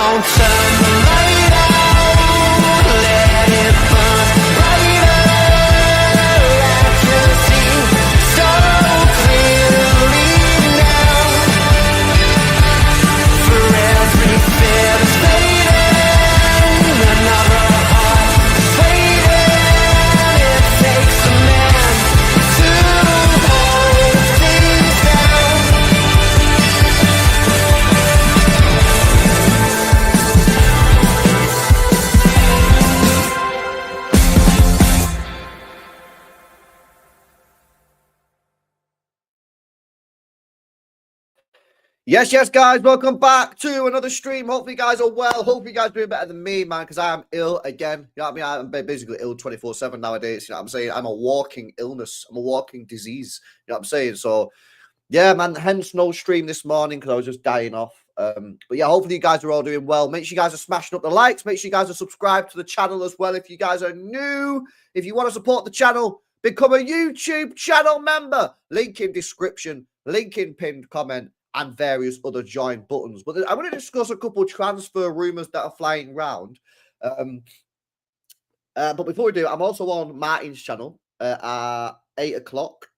Don't turn the light out, let it burn brighter. I can see so clearly now. For every fear that's fading, another heart is waiting. It takes a man to hold things down. Yes, guys, welcome back to another stream. Hopefully, you guys are well. Hopefully, you guys are doing better than me, man, because I am ill again. You know what I mean? I'm basically ill 24/7 nowadays. You know what I'm saying? I'm a walking illness. I'm a walking disease. You know what I'm saying? So, yeah, man, hence no stream this morning because I was just dying off. But yeah, hopefully, you guys are all doing well. Make sure you guys are smashing up the likes. Make sure you guys are subscribed to the channel as well. If you guys are new, if you want to support the channel, become a YouTube channel member. Link in description, link in pinned comment, and various other join buttons. But I'm going to discuss a couple of transfer rumours that are flying around. But before we do, I'm also on Martin's channel at 8 o'clock.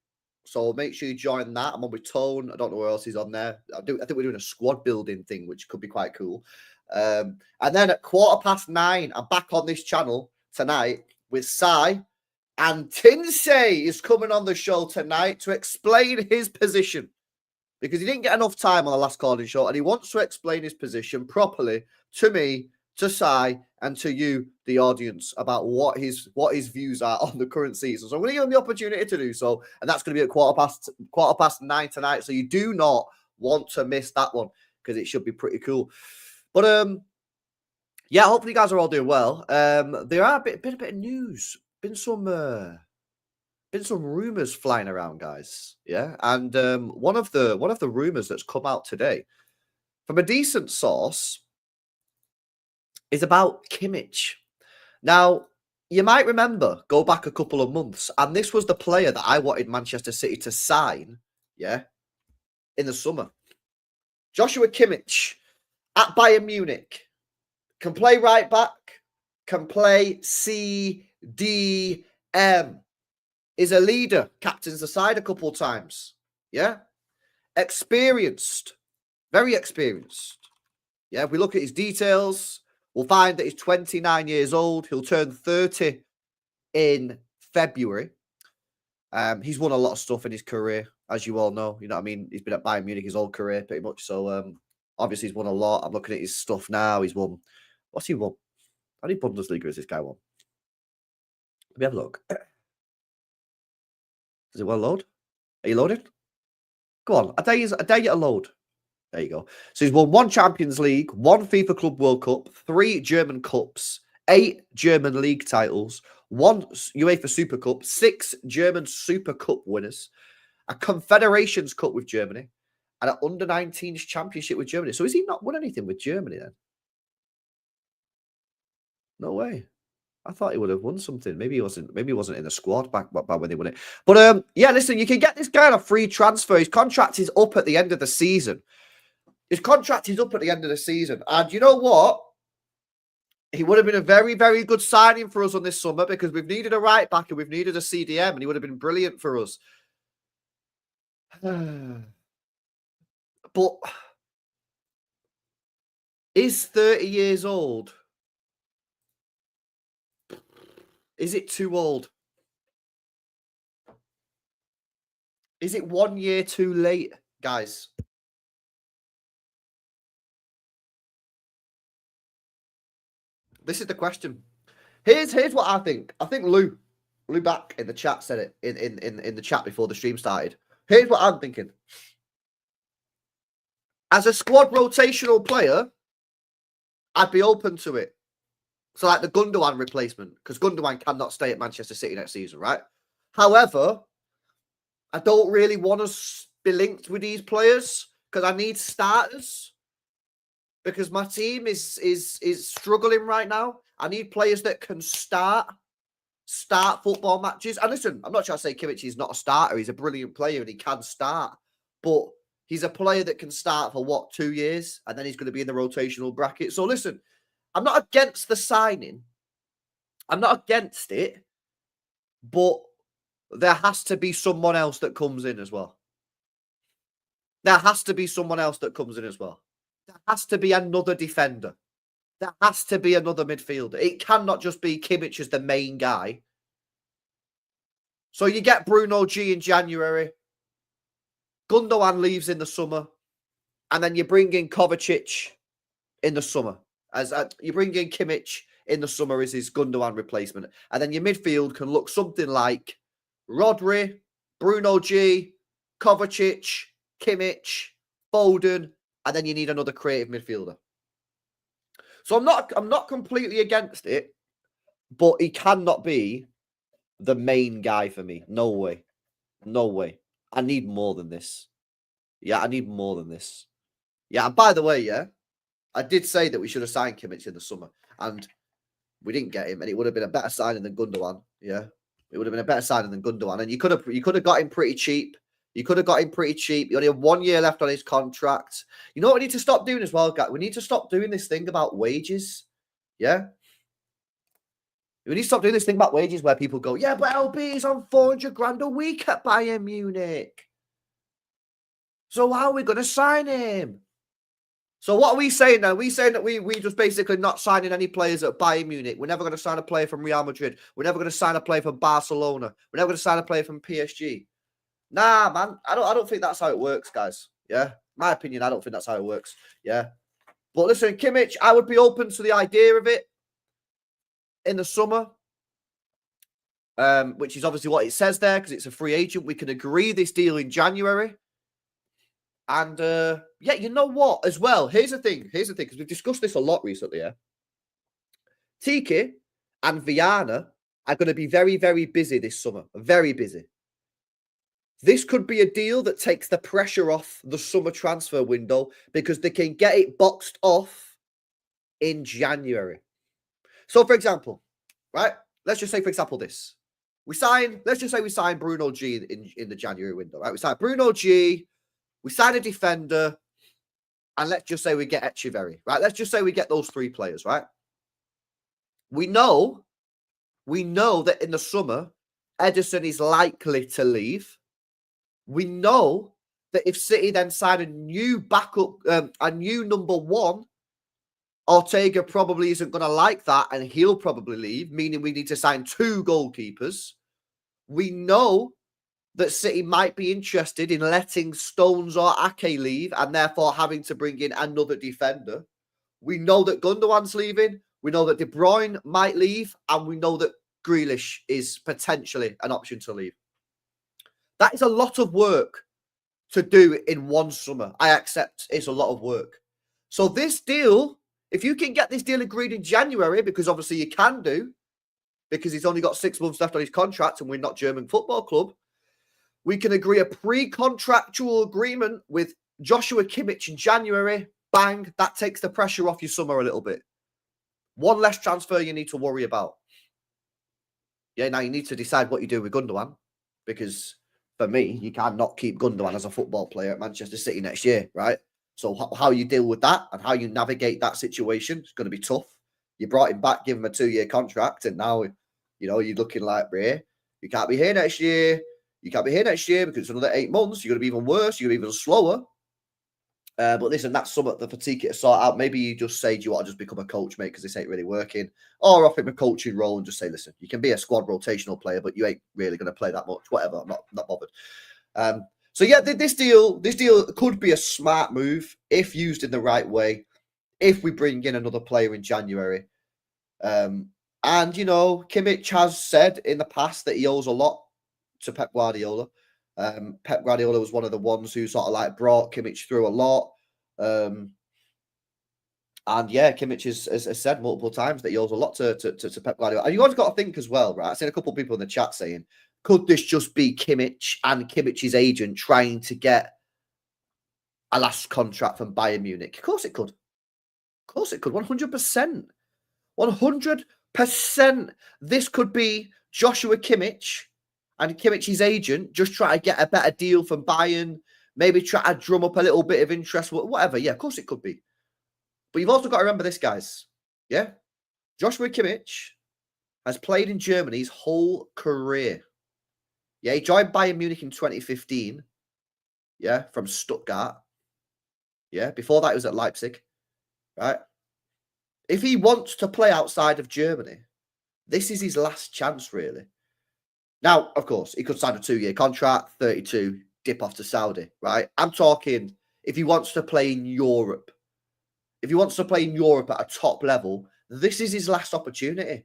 So make sure you join that. I'm on with Tone. I don't know where else he's on there. I think we're doing a squad building thing, which could be quite cool. And then at 9:15, I'm back on this channel tonight with Sai. And Tinsei is coming on the show tonight to explain his position, because he didn't get enough time on the last calling show, and he wants to explain his position properly to me, to Sai, and to you, the audience, about what his views are on the current season. So I'm going to give him the opportunity to do so, and that's going to be at 9:15 tonight. So you do not want to miss that one, because it should be pretty cool. But yeah, hopefully you guys are all doing well. There are a bit of news. Been some rumors flying around, guys. Yeah, and one of the rumors that's come out today from a decent source is about Kimmich. Now, you might remember, go back a couple of months, and this was the player that I wanted Manchester City to sign, yeah, in the summer. Joshua Kimmich at Bayern Munich can play right back, can play CDM. Is a leader, captains the side a couple of times. Yeah. Experienced. Very experienced. Yeah. If we look at his details, we'll find that he's 29 years old. He'll turn 30 in February. He's won a lot of stuff in his career, as you all know. You know what I mean? He's been at Bayern Munich his whole career, pretty much. So, obviously, he's won a lot. I'm looking at his stuff now. He's won. What's he won? How many Bundesliga has this guy won? Let me have a look. Does it well load? Are you loaded? Go on. I dare you to load. There you go. So he's won 1 Champions League, 1 FIFA Club World Cup, 3 German Cups, 8 German League titles, 1 UEFA Super Cup, 6 German Super Cup winners, a Confederations Cup with Germany, and an Under-19s Championship with Germany. So has he not won anything with Germany then? No way. I thought he would have won something. Maybe he wasn't in the squad back when they won it. But yeah, listen, you can get this guy on a free transfer. His contract is up at the end of the season. And you know what? He would have been a very, very good signing for us on this summer, because we've needed a right back and we've needed a CDM, and he would have been brilliant for us. But is 30 years old? Is it too old? Is it 1 year too late, guys? This is the question. Here's what I think. I think Lou back in the chat said it in the chat before the stream started. Here's what I'm thinking. As a squad rotational player, I'd be open to it. So like the Gundogan replacement, because Gundogan cannot stay at Manchester City next season, right? However, I don't really want to be linked with these players, because I need starters. Because my team is struggling right now. I need players that can start football matches. And listen, I'm not trying to say Kimmich is not a starter. He's a brilliant player and he can start. But He's a player that can start for, what, 2 years? And then he's going to be in the rotational bracket. So listen, I'm not against the signing. I'm not against it. But there has to be someone else that comes in as well. There has to be someone else that comes in as well. There has to be another defender. There has to be another midfielder. It cannot just be Kimmich as the main guy. So you get Bruno G in January. Gundogan leaves in the summer. And then you bring in Kovacic in the summer. You bring in Kimmich in the summer as his Gundogan replacement. And then your midfield can look something like Rodri, Bruno G, Kovacic, Kimmich, Foden, and then you need another creative midfielder. So I'm not completely against it, but he cannot be the main guy for me. No way. No way. I need more than this. Yeah, I need more than this. Yeah, and by the way, yeah, I did say that we should have signed Kimmich in the summer, and we didn't get him, and it would have been a better signing than Gundogan. Yeah, it would have been a better signing than Gundogan, and you could have got him pretty cheap. You could have got him pretty cheap. He only had 1 year left on his contract. You know what we need to stop doing as well, guys? We need to stop doing this thing about wages. Yeah? We need to stop doing this thing about wages where people go, yeah, but LB is on 400 grand a week at Bayern Munich. So how are we going to sign him? So what are we saying now? We're saying that we just basically not signing any players at Bayern Munich. We're never going to sign a player from Real Madrid. We're never going to sign a player from Barcelona. We're never going to sign a player from PSG. Nah, man, I don't think that's how it works, guys. Yeah, my opinion, I don't think that's how it works. Yeah, but listen, Kimmich, I would be open to the idea of it in the summer, which is obviously what it says there because it's a free agent. We can agree this deal in January, and yeah, you know what? As well, here's the thing, because we've discussed this a lot recently. Yeah, Txiki and Viana are going to be very, very busy this summer. Very busy. This could be a deal that takes the pressure off the summer transfer window because they can get it boxed off in January. So, for example, right? Let's just say, for example, this. Let's just say we sign Bruno G in the January window, right? We sign Bruno G, we sign a defender, and let's just say we get Echeverry, right? Let's just say we get those 3 players, right? We know that in the summer, Ederson is likely to leave. We know that if City then sign a new backup, a new number 1, Ortega probably isn't going to like that and he'll probably leave, meaning we need to sign 2 goalkeepers. We know that City might be interested in letting Stones or Ake leave and therefore having to bring in another defender. We know that Gundogan's leaving. We know that De Bruyne might leave. And we know that Grealish is potentially an option to leave. That is a lot of work to do in one summer. I accept it's a lot of work. So this deal, if you can get this deal agreed in January, because obviously you can do, because he's only got 6 months left on his contract and we're not German football club, we can agree a pre-contractual agreement with Joshua Kimmich in January. Bang, that takes the pressure off your summer a little bit. 1 less transfer you need to worry about. Yeah, now you need to decide what you do with Gundogan, because for me, you cannot keep Gundogan as a football player at Manchester City next year, right? So how you deal with that and how you navigate that situation is going to be tough. You brought him back, give him a 2-year contract, and now, you know, you're looking like, Bray, you can't be here next year. You can't be here next year because it's another 8 months. You're going to be even worse. You're going to be even slower. But listen, that's something the fatigue to sort out. Maybe you just say, do you want to just become a coach, mate, because this ain't really working? Or offer him a coaching role and just say, listen, you can be a squad rotational player, but you ain't really going to play that much. Whatever, I'm not bothered. So yeah, this deal could be a smart move if used in the right way. If we bring in another player in January, and you know, Kimmich has said in the past that he owes a lot to Pep Guardiola. Pep Guardiola was one of the ones who sort of like brought Kimmich through a lot. And yeah, Kimmich has said multiple times that he owes a lot to Pep Guardiola. And you always got to think as well, right? I've seen a couple of people in the chat saying, could this just be Kimmich and Kimmich's agent trying to get a last contract from Bayern Munich? Of course it could. Of course it could. 100%. 100%. This could be Joshua Kimmich and Kimmich's agent just try to get a better deal from Bayern, maybe try to drum up a little bit of interest, whatever. Yeah, of course it could be. But you've also got to remember this, guys. Yeah? Joshua Kimmich has played in Germany his whole career. Yeah, he joined Bayern Munich in 2015. Yeah, from Stuttgart. Yeah, before that, he was at Leipzig. Right? If he wants to play outside of Germany, this is his last chance, really. Now, of course, he could sign a 2-year contract, 32, dip off to Saudi, right? I'm talking if he wants to play in Europe. If he wants to play in Europe at a top level, this is his last opportunity.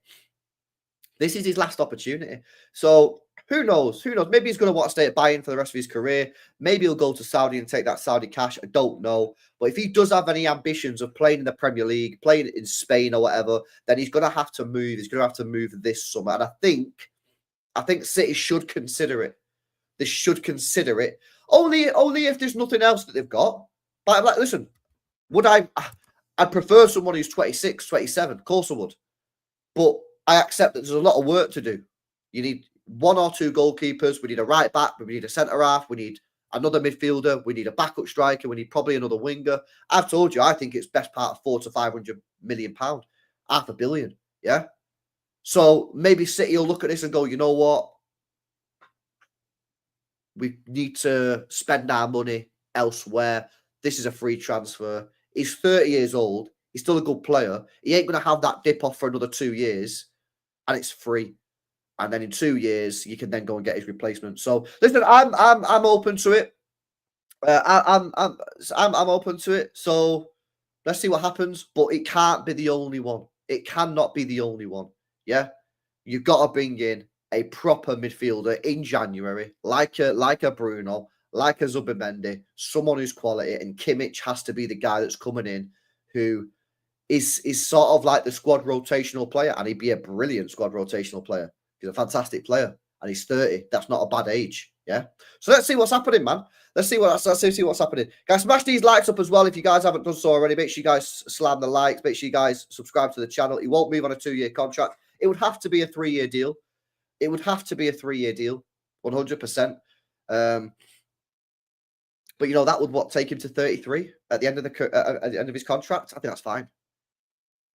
This is his last opportunity. So who knows? Who knows? Maybe he's going to want to stay at Bayern for the rest of his career. Maybe he'll go to Saudi and take that Saudi cash. I don't know. But if he does have any ambitions of playing in the Premier League, playing in Spain or whatever, then he's going to have to move. He's going to have to move this summer. And I think City should consider it. They should consider it. Only if there's nothing else that they've got. But like, listen, I'd prefer someone who's 26, 27. Of course I would. But I accept that there's a lot of work to do. You need 1 or 2 goalkeepers. We need a right back. We need a centre half. We need another midfielder. We need a backup striker. We need probably another winger. I've told you, I think it's best part of £400 to £500 million, £500 million. Yeah. So maybe City will look at this and go, you know what? We need to spend our money elsewhere. This is a free transfer. He's 30 years old. He's still a good player. He ain't going to have that dip off for another 2 years. And it's free. And then in 2 years, you can then go and get his replacement. So listen, I'm open to it. I'm open to it. So let's see what happens. But it can't be the only one. It cannot be the only one. Yeah, you've got to bring in a proper midfielder in January, like a Bruno, like a Zubimendi, someone who's quality. And Kimmich has to be the guy that's coming in, who is sort of like the squad rotational player, and he'd be a brilliant squad rotational player. He's a fantastic player, and he's 30. That's not a bad age. Yeah. So let's see what's happening, man. Let's see what's happening. Guys, smash these likes up as well if you guys haven't done so already. Make sure you guys slam the likes. Make sure you guys subscribe to the channel. He won't move on a 2-year contract. It would have to be a 3-year deal. It would have to be a 3-year deal, 100%. But you know that would take him to 33 at the end of at the end of his contract. I think that's fine.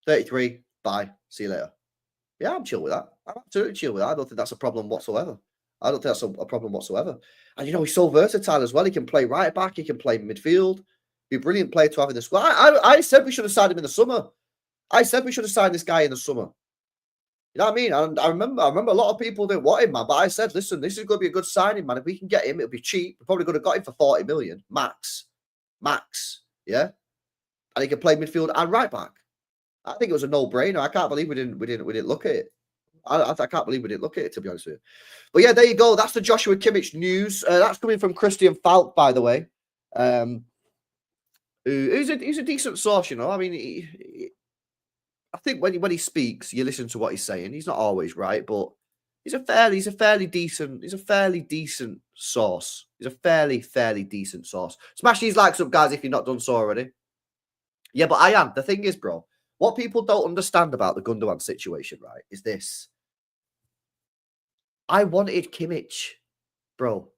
33. Bye. See you later. Yeah, I'm chill with that. I'm absolutely chill with that. I don't think that's a problem whatsoever. And, you know, he's so versatile as well. He can play right back. He can play midfield. Be a brilliant player to have in the squad. I said we should have signed him in the summer. I said we should have signed this guy in the summer. You know what I mean? And I remember a lot of people didn't want him, man. But I said, listen, this is going to be a good signing, man. If we can get him, it'll be cheap. We're probably going to got him for 40 million. Max. Yeah? And he can play midfield and right back. I think it was a no-brainer. I can't believe we didn't look at it. I can't believe we didn't look at it, to be honest with you. But yeah, there you go. That's the Joshua Kimmich news. That's coming from Christian Falk, by the way. He's a decent source, you know. I mean, I think when he speaks, you listen to what he's saying. He's not always right, but he's a fairly decent source. He's a fairly decent source. Smash these likes up, guys, if you've not done so already. Yeah, but I am. The thing is, bro, what people don't understand about the Gundogan situation, right, is this. I wanted Kimmich, bro.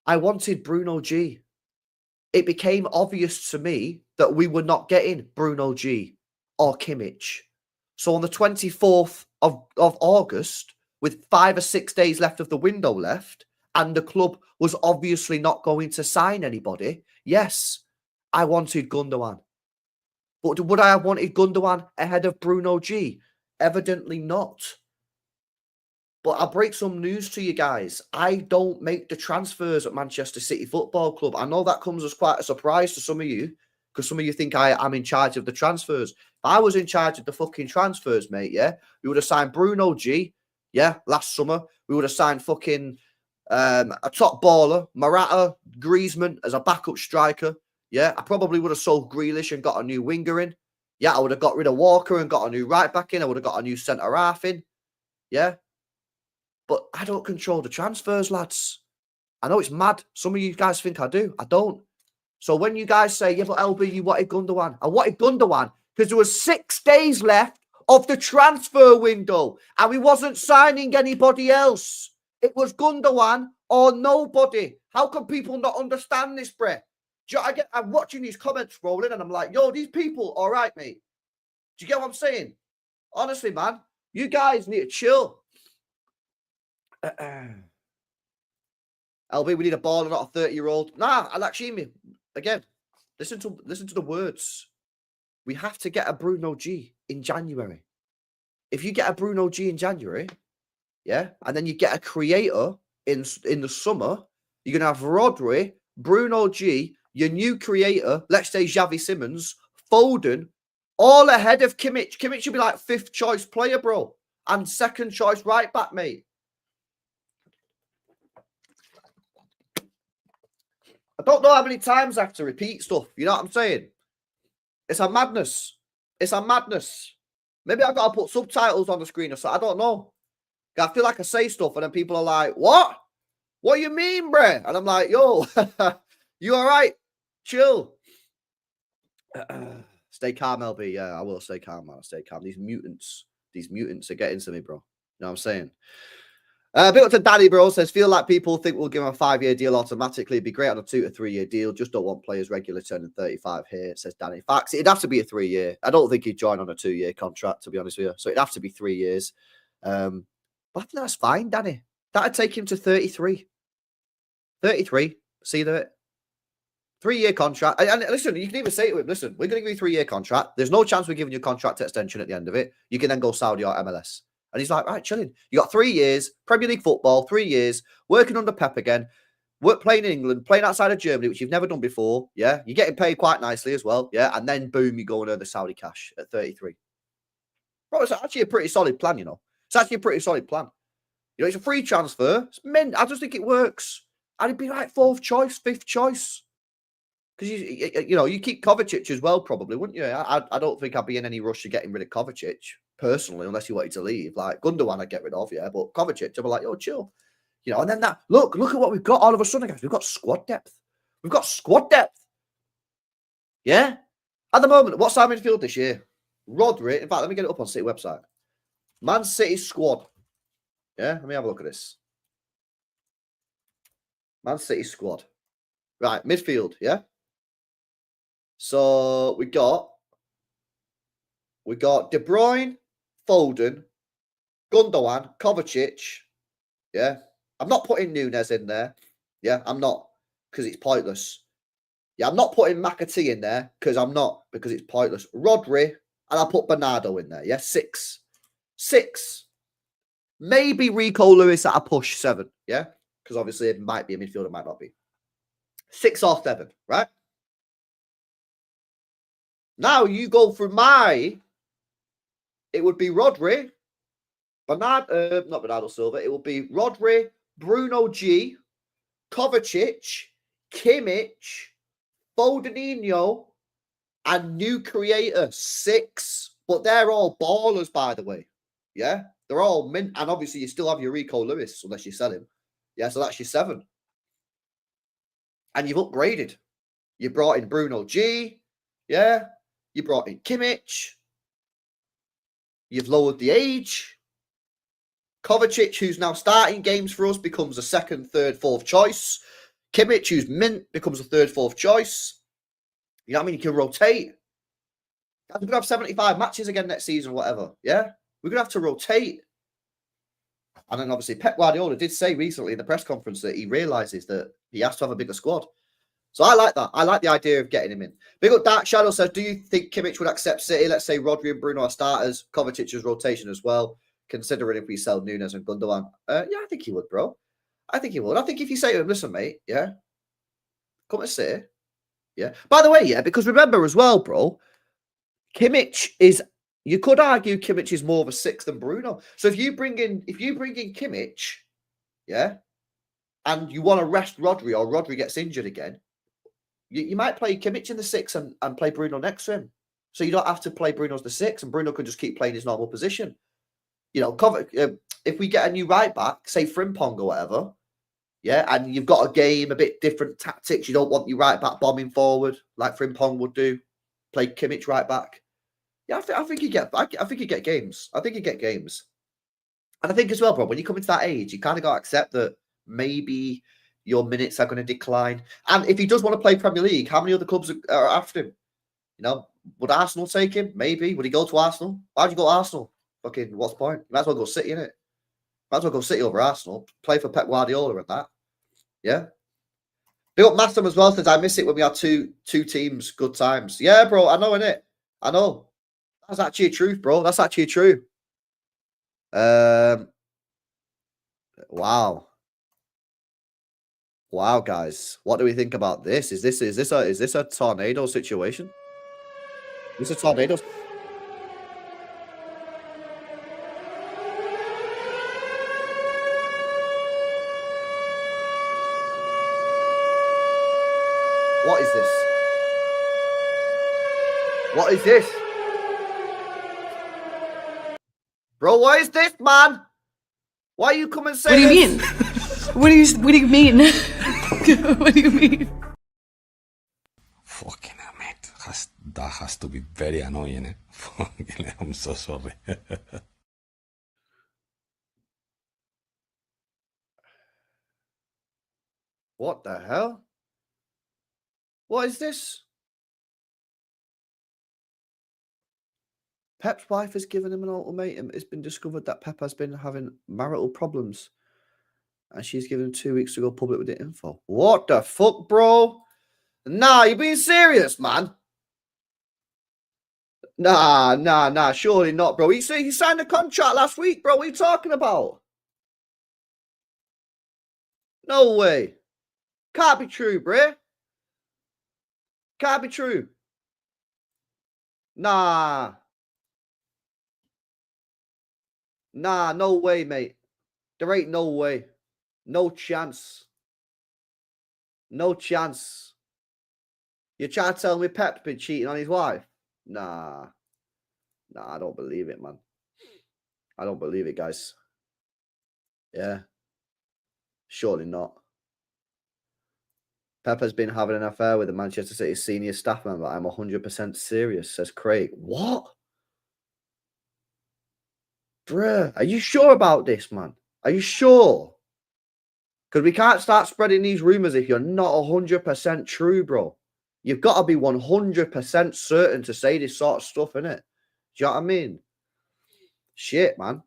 I wanted Bruno G. It became obvious to me that we were not getting Bruno G or Kimmich. So on the 24th of August, with 5 or 6 days left of the window left, and the club was obviously not going to sign anybody, yes, I wanted Gundogan. But would I have wanted Gundogan ahead of Bruno G? Evidently not. But I'll break some news to you guys. I don't make the transfers at Manchester City Football Club. I know that comes as quite a surprise to some of you, because some of you think I'm in charge of the transfers. If I was in charge of the fucking transfers, mate, yeah, we would have signed Bruno G, yeah, last summer. We would have signed fucking a top baller, Morata, Griezmann as a backup striker. Yeah, I probably would have sold Grealish and got a new winger in. Yeah, I would have got rid of Walker and got a new right back in. I would have got a new centre half in. Yeah. But I don't control the transfers, lads. I know it's mad. Some of you guys think I do. I don't. So when you guys say, yeah, but LB, you wanted Gundogan. I wanted Gundogan because there was 6 days left of the transfer window and we wasn't signing anybody else. It was Gundogan or nobody How can people not understand this, bre? I'm watching these comments rolling and I'm like, yo, these people, all right, mate. Do you get what I'm saying? Honestly, man, you guys need to chill. LB, we need a baller, not a 30-year-old. Nah, I like Shimi. Again, listen to the words. We have to get a Bruno G in January. If you get a Bruno G in January, yeah, and then you get a creator in the summer, you're gonna have Rodri, Bruno G, your new creator, let's say Xavi Simons, Foden, all ahead of Kimmich. Kimmich should be like 5th choice player, bro, and 2nd choice right back, mate. I don't know how many times I have to repeat stuff. You know what I'm saying? It's a madness. It's a madness. Maybe I've got to put subtitles on the screen or so. I don't know. I feel like I say stuff and then people are like, what? What you mean, bruh? And I'm like, yo, you all right? Chill. Stay calm, LB. Yeah, I will stay calm, man. I'll stay calm. These mutants are getting to me, bro. You know what I'm saying? Bit up to Danny, bro, says, feel like people think we'll give him a 5-year deal automatically. It'd be great on a 2 to 3 year deal. Just don't want players regular turning 35 here, says Danny. Facts, it'd have to be a 3 year. I don't think he'd join on a 2-year contract, to be honest with you. So it'd have to be 3 years. But I think that's fine, Danny. That'd take him to 33. 33. See that? 3-year contract. And listen, you can even say to him, listen, we're going to give you a 3-year contract. There's no chance we're giving you a contract extension at the end of it. You can then go Saudi or MLS. And he's like, right, chilling. You got 3 years, Premier League football, 3 years, working under Pep again, playing in England, playing outside of Germany, which you've never done before. Yeah. You're getting paid quite nicely as well. Yeah. And then boom, you go and earn the Saudi cash at 33. Bro, it's actually a pretty solid plan, you know. It's actually a pretty solid plan. You know, it's a free transfer. It's meant, I just think it works. And it'd be like 4th choice, 5th choice. Because, you keep Kovacic as well, probably, wouldn't you? I don't think I'd be in any rush to getting rid of Kovacic, personally, unless you wanted to leave. Like, Gundogan I'd get rid of, yeah. But Kovacic, I'd be like, yo, chill. You know, and then look at what we've got all of a sudden, guys. We've got squad depth. We've got squad depth. Yeah? At the moment, what's our midfield this year? Rodri. In fact, let me get it up on City website. Man City squad. Yeah? Let me have a look at this. Man City squad. Right, midfield, yeah? So we got De Bruyne, Foden, Gundogan, Kovacic. Yeah. I'm not putting Nunes in there. Yeah, I'm not, because it's pointless. Yeah, I'm not putting McAtee in there because it's pointless. Rodri, and I'll put Bernardo in there. Yeah, 6. Maybe Rico Lewis at a push 7. Yeah, because obviously it might be a midfielder, might not be. 6 or 7, right? Now you go through it would be Rodri, not Bernardo Silva. It would be Rodri, Bruno G, Kovacic, Kimmich, Fodenino, and new creator 6. But they're all ballers, by the way. Yeah, they're all mint. And obviously you still have your Rico Lewis, unless you sell him. Yeah, so that's your 7. And you've upgraded. You brought in Bruno G. Yeah. You brought in Kimmich. You've lowered the age. Kovacic, who's now starting games for us, becomes a 2nd, 3rd, 4th choice. Kimmich, who's mint, becomes a 3rd, 4th choice. You know what I mean? You can rotate. We're going to have 75 matches again next season or whatever. Yeah? We're going to have to rotate. And then obviously Pep Guardiola did say recently in the press conference that he realises that he has to have a bigger squad. So I like that. I like the idea of getting him in. Big up Dark Shadow says, do you think Kimmich would accept City? Let's say Rodri and Bruno are starters, Kovacic's rotation as well, considering if we sell Nunes and Gundogan. Yeah, I think he would, bro. I think he would. I think if you say to him, listen, mate, yeah, come to City. Yeah. By the way, yeah, because remember as well, bro, Kimmich is, you could argue Kimmich is more of a 6 than Bruno. So if you bring in Kimmich, yeah, and you want to rest Rodri or Rodri gets injured again, you might play Kimmich in the 6 and play Bruno next to him. So you don't have to play Bruno as the 6 and Bruno can just keep playing his normal position. You know, if we get a new right back, say Frimpong or whatever, yeah, and you've got a game, a bit different tactics, you don't want your right back bombing forward like Frimpong would do, play Kimmich right back. Yeah, I think you get games. I think you get games. And I think as well, bro, when you come into that age, you kind of got to accept that maybe your minutes are going to decline. And if he does want to play Premier League, how many other clubs are after him? You know, would Arsenal take him? Maybe. Would he go to Arsenal? Why'd you go to Arsenal? Fucking, what's the point? You might as well go City, innit? Might as well go City over Arsenal. Play for Pep Guardiola and that. Yeah. Big up Massam as well, says I miss it when we had two teams, good times. Yeah, bro, I know, innit? I know. That's actually true, bro. That's actually true. Wow. Wow, guys. What do we think about this? Is this a tornado situation? Is this a tornado? What is this? What is this? Bro, what is this, man? Why are you coming saying What do you this? mean? What do you mean? What do you mean? Fucking hell, mate. That has to be very annoying, eh? Fucking hell, I'm so sorry. What the hell? What is this? Pep's wife has given him an ultimatum. It's been discovered that Pep has been having marital problems. And she's given him 2 weeks to go public with the info. What the fuck, bro? Nah, you being serious, man? Nah. Surely not, bro. He signed a contract last week, bro. What are you talking about? No way. Can't be true, bro. Can't be true. Nah, no way, mate. There ain't no way. No chance. No chance. You're trying to tell me Pep's been cheating on his wife? Nah, I don't believe it, man. I don't believe it, guys. Yeah. Surely not. Pep has been having an affair with a Manchester City senior staff member. I'm 100% serious, says Craig. What? Bruh, are you sure about this, man? Are you sure? Because we can't start spreading these rumors if you're not 100% true, bro. You've got to be 100% certain to say this sort of stuff, innit? Do you know what I mean? Shit, man.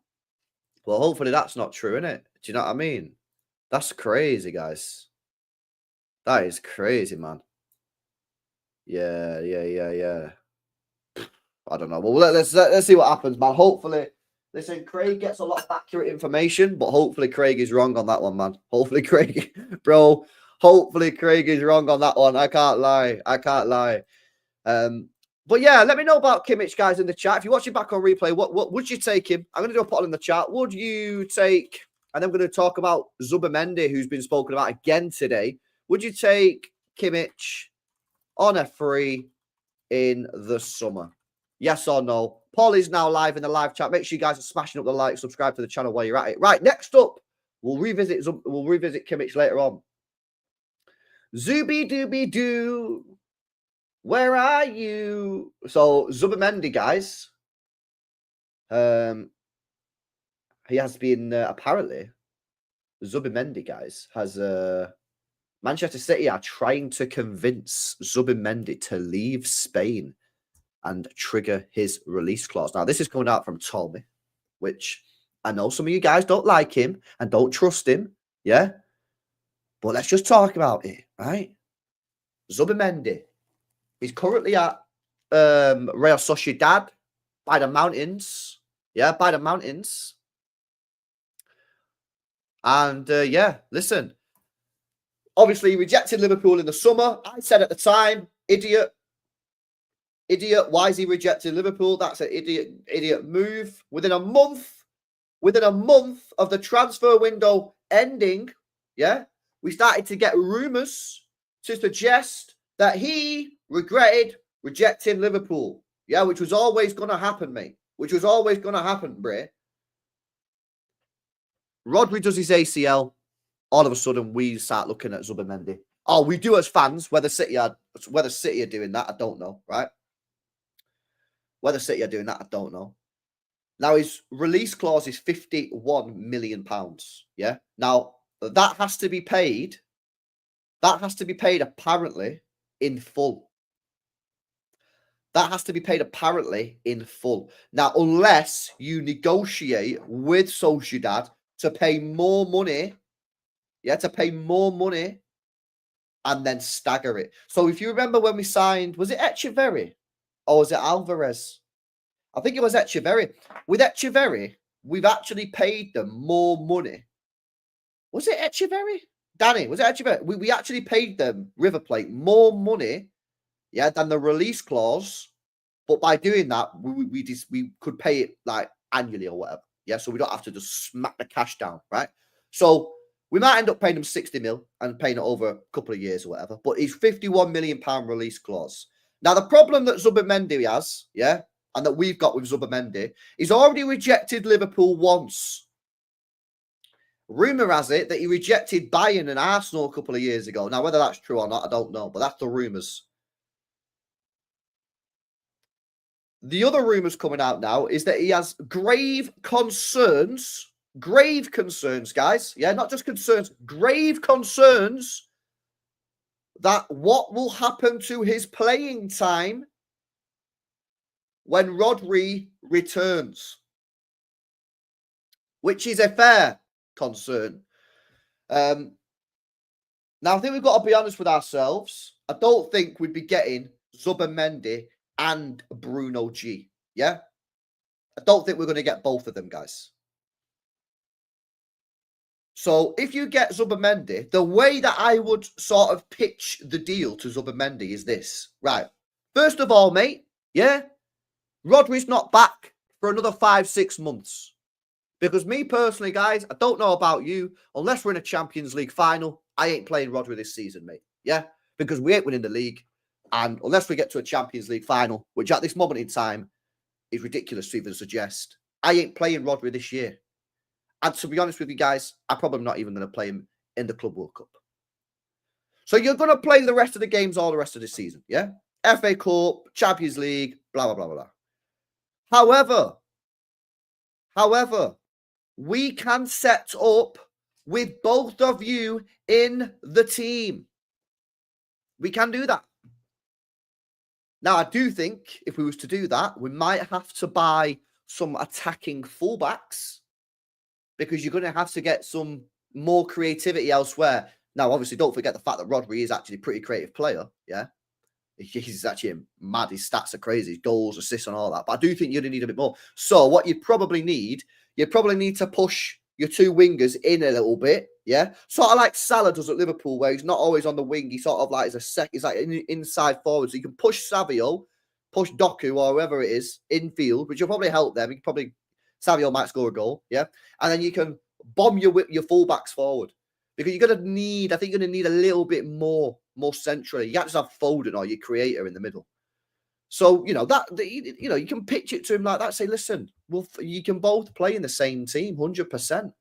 Well, hopefully that's not true, innit? Do you know what I mean? That's crazy, guys. That is crazy, man. Yeah. I don't know. Well, let's see what happens, man. Hopefully, listen, Craig gets a lot of accurate information, but hopefully Craig is wrong on that one, man. Hopefully Craig, bro. Hopefully Craig is wrong on that one. I can't lie. But yeah, let me know about Kimmich, guys, in the chat. If you're watching back on replay, what would you take him? I'm going to do a poll in the chat. Would you take, and I'm going to talk about Zubimendi, who's been spoken about again today. Would you take Kimmich on a free in the summer? Yes or no? Paul is now live in the live chat. Make sure you guys are smashing up the like, subscribe to the channel while you're at it. Right, next up, we'll revisit Kimmich later on. Zuby dooby doo. Where are you? So Zubimendi, guys. He has been apparently Zubimendi, guys, has Manchester City are trying to convince Zubimendi to leave Spain and trigger his release clause. Now, this is coming out from Tommy, which I know some of you guys don't like him and don't trust him, yeah? But let's just talk about it, right? Zubimendi, he's currently at Real Sociedad by the mountains, yeah, by the mountains. And, yeah, listen, obviously he rejected Liverpool in the summer. I said at the time, idiot, why is he rejecting Liverpool? That's an idiot move. Within a month of the transfer window ending, yeah, we started to get rumors to suggest that he regretted rejecting Liverpool. Yeah, which was always going to happen, mate. Which was always going to happen, Bray. Rodri does his ACL. All of a sudden, we start looking at Zubimendi. Oh, we do as fans. Whether City are doing that, I don't know, right? Whether City are doing that, I don't know. Now, his release clause is £51 million. Yeah. Now, that has to be paid That has to be paid apparently in full. That has to be paid apparently in full. Now, unless you negotiate with Sociedad to pay more money, to pay more money and then stagger it. So if you remember when we signed, was it Echeverri or was it Alvarez? I think it was Echeverri. With Echeverri, we've actually paid them more money. Was it Echeverri? Danny, was it Echeverri? We actually paid them, River Plate, more money, than the release clause. But by doing that, we could pay it like annually or whatever. Yeah, so we don't have to just smack the cash down, right? So we might end up paying them 60 mil and paying it over a couple of years or whatever. But it's £51 million release clause. Now, the problem that Zubimendi has, and that we've got with Zubimendi, he's already rejected Liverpool once. Rumour has it that he rejected Bayern and Arsenal a couple of years ago. Now, whether that's true or not, I don't know, but that's the rumours. The other rumours coming out now is that he has grave concerns, guys. Yeah, not just concerns, grave concerns that what will happen to his playing time when Rodri returns, which is a fair concern. Now, I think we've got to be honest with ourselves. I don't think we'd be getting Zubimendi and Bruno G. Yeah? I don't think we're going to get both of them, guys. So if you get Zubimendi, the way that I would sort of pitch the deal to Zubimendi is this. Right. First of all, mate, Rodri's not back for another 5-6 months. Because me personally, guys, I don't know about you, unless we're in a Champions League final, I ain't playing Rodri this season, mate. Yeah? Because we ain't winning the league. And unless we get to a Champions League final, which at this moment in time is ridiculous to even suggest, I ain't playing Rodri this year. And to be honest with you guys, I'm probably not even going to play him in the Club World Cup. So you're going to play the rest of the games all the rest of the season, yeah? FA Cup, Champions League, blah, blah, blah, blah. However, we can set up with both of you in the team. We can do that. Now, I do think if we was to do that, we might have to buy some attacking fullbacks because you're going to have to get some more creativity elsewhere. Now, obviously, don't forget the fact that Rodri is actually a pretty creative player, yeah? He's actually mad. His stats are crazy. His goals, assists, and all that. But I do think you're going to need a bit more. So what you probably need to push your two wingers in a little bit, yeah? Sort of like Salah does at Liverpool, where he's not always on the wing. He sort of like he's like an inside forward. So you can push Savio, push Doku, or whoever it is, infield, which will probably help them. Savio might score a goal, yeah? And then you can bomb your fullbacks forward. Because you're going to need, I think you're going to need a little bit more centrally. You can't just have Foden or your creator in the middle. So, you can pitch it to him like that. Say, listen, you can both play in the same team, 100%.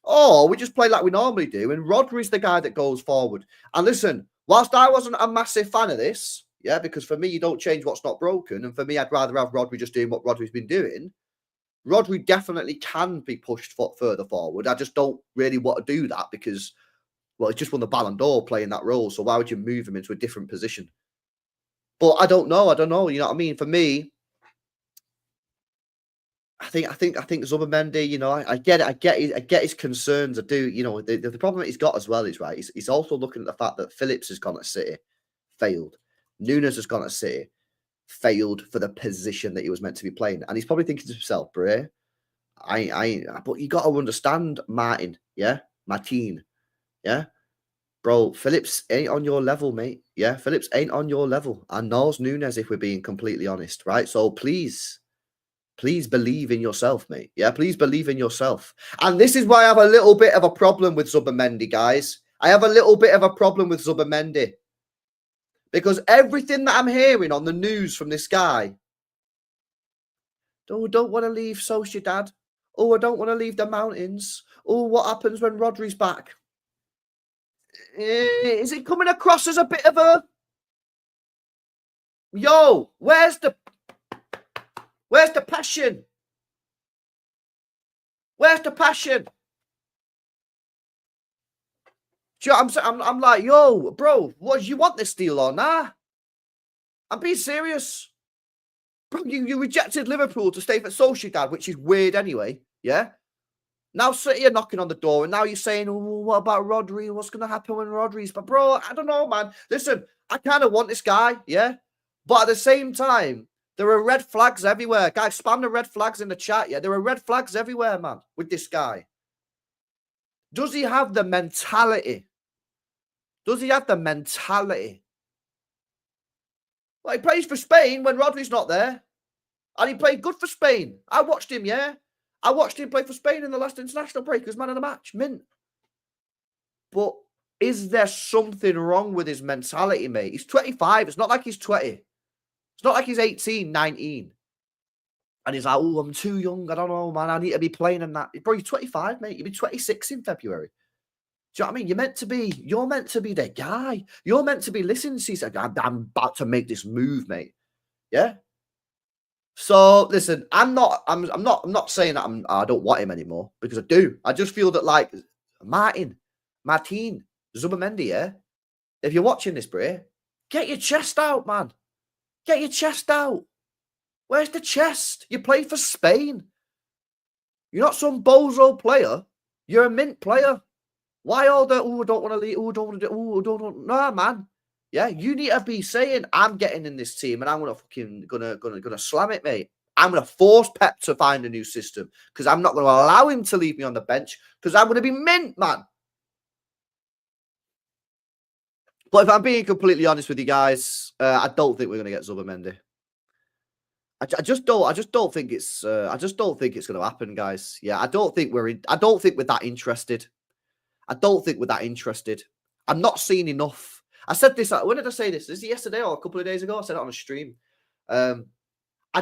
Or we just play like we normally do. And Rodri's the guy that goes forward. And listen, whilst I wasn't a massive fan of this, because for me, you don't change what's not broken. And for me, I'd rather have Rodri just doing what Rodri's been doing. Rodri definitely can be pushed further forward. I just don't really want to do that because, well, he's just won the Ballon d'Or playing that role. So why would you move him into a different position? But I don't know. You know what I mean? For me, I think Zubimendi, I get it. I get his concerns. I do. The problem that he's got as well is, right, he's also looking at the fact that Phillips has gone to City, failed. Nunes has gone to City, failed for the position that he was meant to be playing. And he's probably thinking to himself, bro, but you got to understand, Martin, Martin, bro, Phillips ain't on your level, mate. Yeah, Phillips ain't on your level. And nors Nunes, if we're being completely honest, right? So please believe in yourself, mate. Yeah, please believe in yourself. And this is why I have a little bit of a problem with Zubimendi, guys. I have a little bit of a problem with Zubimendi. Because everything that I'm hearing on the news from this guy, don't want to leave Sociedad. Oh, I don't want to leave the mountains. Oh, what happens when Rodri's back? Is it coming across as a bit of a... Yo, where's the passion? Where's the passion? Do you know what I'm saying? I'm like, yo, bro, what, do you want this deal or nah? I'm being serious. Bro, you rejected Liverpool to stay for Sociedad, which is weird anyway, yeah? Now City are knocking on the door, and now you're saying, oh, what about Rodri? What's going to happen when Rodri's... But, bro, I don't know, man. Listen, I kind of want this guy, yeah? But at the same time, there are red flags everywhere. Guys, spam the red flags in the chat, yeah? There are red flags everywhere, man, with this guy. Does he have the mentality? Does he have the mentality? Well, he plays for Spain when Rodri's not there. And he played good for Spain. I watched him, yeah? I watched him play for Spain in the last international break as man of the match. Mint. But is there something wrong with his mentality, mate? He's 25. It's not like he's 20. It's not like he's 18, 19. And he's like, oh, I'm too young. I don't know, man. I need to be playing in that. Bro, you're 25, mate. You'll be 26 in February. Do you know what I mean? You're meant to be the guy. You're meant to be listening. He said, I'm about to make this move, mate. Yeah? So listen, I'm not saying that I don't want him anymore, because I do. I just feel that, like, Martin, Zubimendi, yeah? If you're watching this, Bray, get your chest out, man. Get your chest out. Where's the chest? You play for Spain. You're not some bozo player. You're a mint player. Why all the, oh, I don't want to leave, oh, I don't want to do, oh, I don't want, nah, man. Yeah, you need to be saying, I'm getting in this team and I'm gonna slam it, mate. I'm gonna force Pep to find a new system, because I'm not gonna allow him to leave me on the bench, because I'm gonna be mint, man. But if I'm being completely honest with you guys, I don't think we're gonna get Zubimendi. I just don't think it's gonna happen, guys. Yeah, I don't think we're that interested. I don't think we're that interested. I'm not seeing enough. I said this, when did I say this? Is it yesterday or a couple of days ago? I said it on a stream. I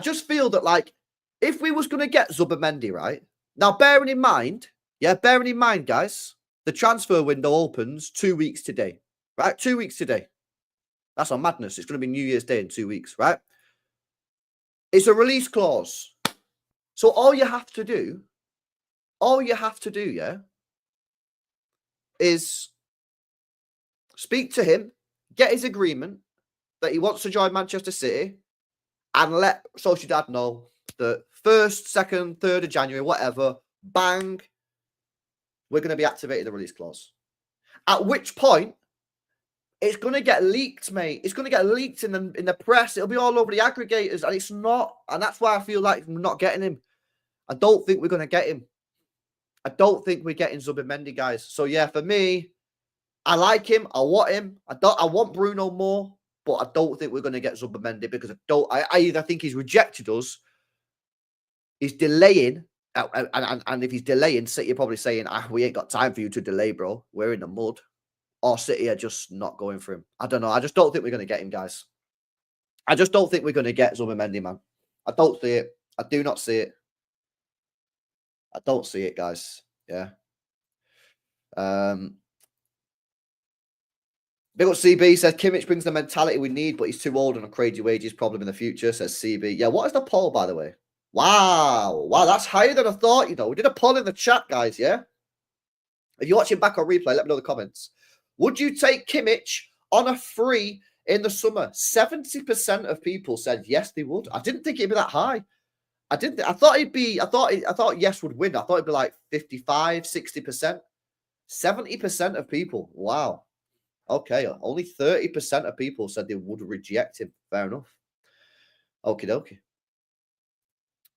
just feel that, like, if we was going to get Zubimendi, right? Now, bearing in mind, guys, the transfer window opens 2 weeks today, right? 2 weeks today. That's on madness. It's going to be New Year's Day in 2 weeks, right? It's a release clause. So all you have to do, yeah, is speak to him, get his agreement that he wants to join Manchester City, and let Sociedad know that 1st, 2nd, 3rd of January, whatever, bang, we're going to be activating the release clause. At which point, it's going to get leaked, mate. It's going to get leaked in the press. It'll be all over the aggregators, and it's not. And that's why I feel like we're not getting him. I don't think we're going to get him. I don't think we're getting Zubimendi, guys. So, yeah, for me, I like him. I want him. I want Bruno more, but I don't think we're going to get Zubimendi, because I either think he's rejected us, he's delaying, and if he's delaying, City are probably saying, we ain't got time for you to delay, bro. We're in the mud. Or City are just not going for him. I don't know. I just don't think we're going to get him, guys. I just don't think we're going to get Zubimendi, man. I don't see it. I do not see it. I don't see it, guys. Yeah. Big up CB says Kimmich brings the mentality we need, but he's too old and a crazy wages problem in the future, says CB. Yeah, what is the poll, by the way? Wow, that's higher than I thought, you know. We did a poll in the chat, guys, yeah? If you're watching back on replay, let me know in the comments. Would you take Kimmich on a free in the summer? 70% of people said yes, they would. I didn't think it'd be that high. I thought yes would win. I thought it'd be like 55, 60%. 70% of people. Wow. Okay, only 30% of people said they would reject him. Fair enough. Okie dokie.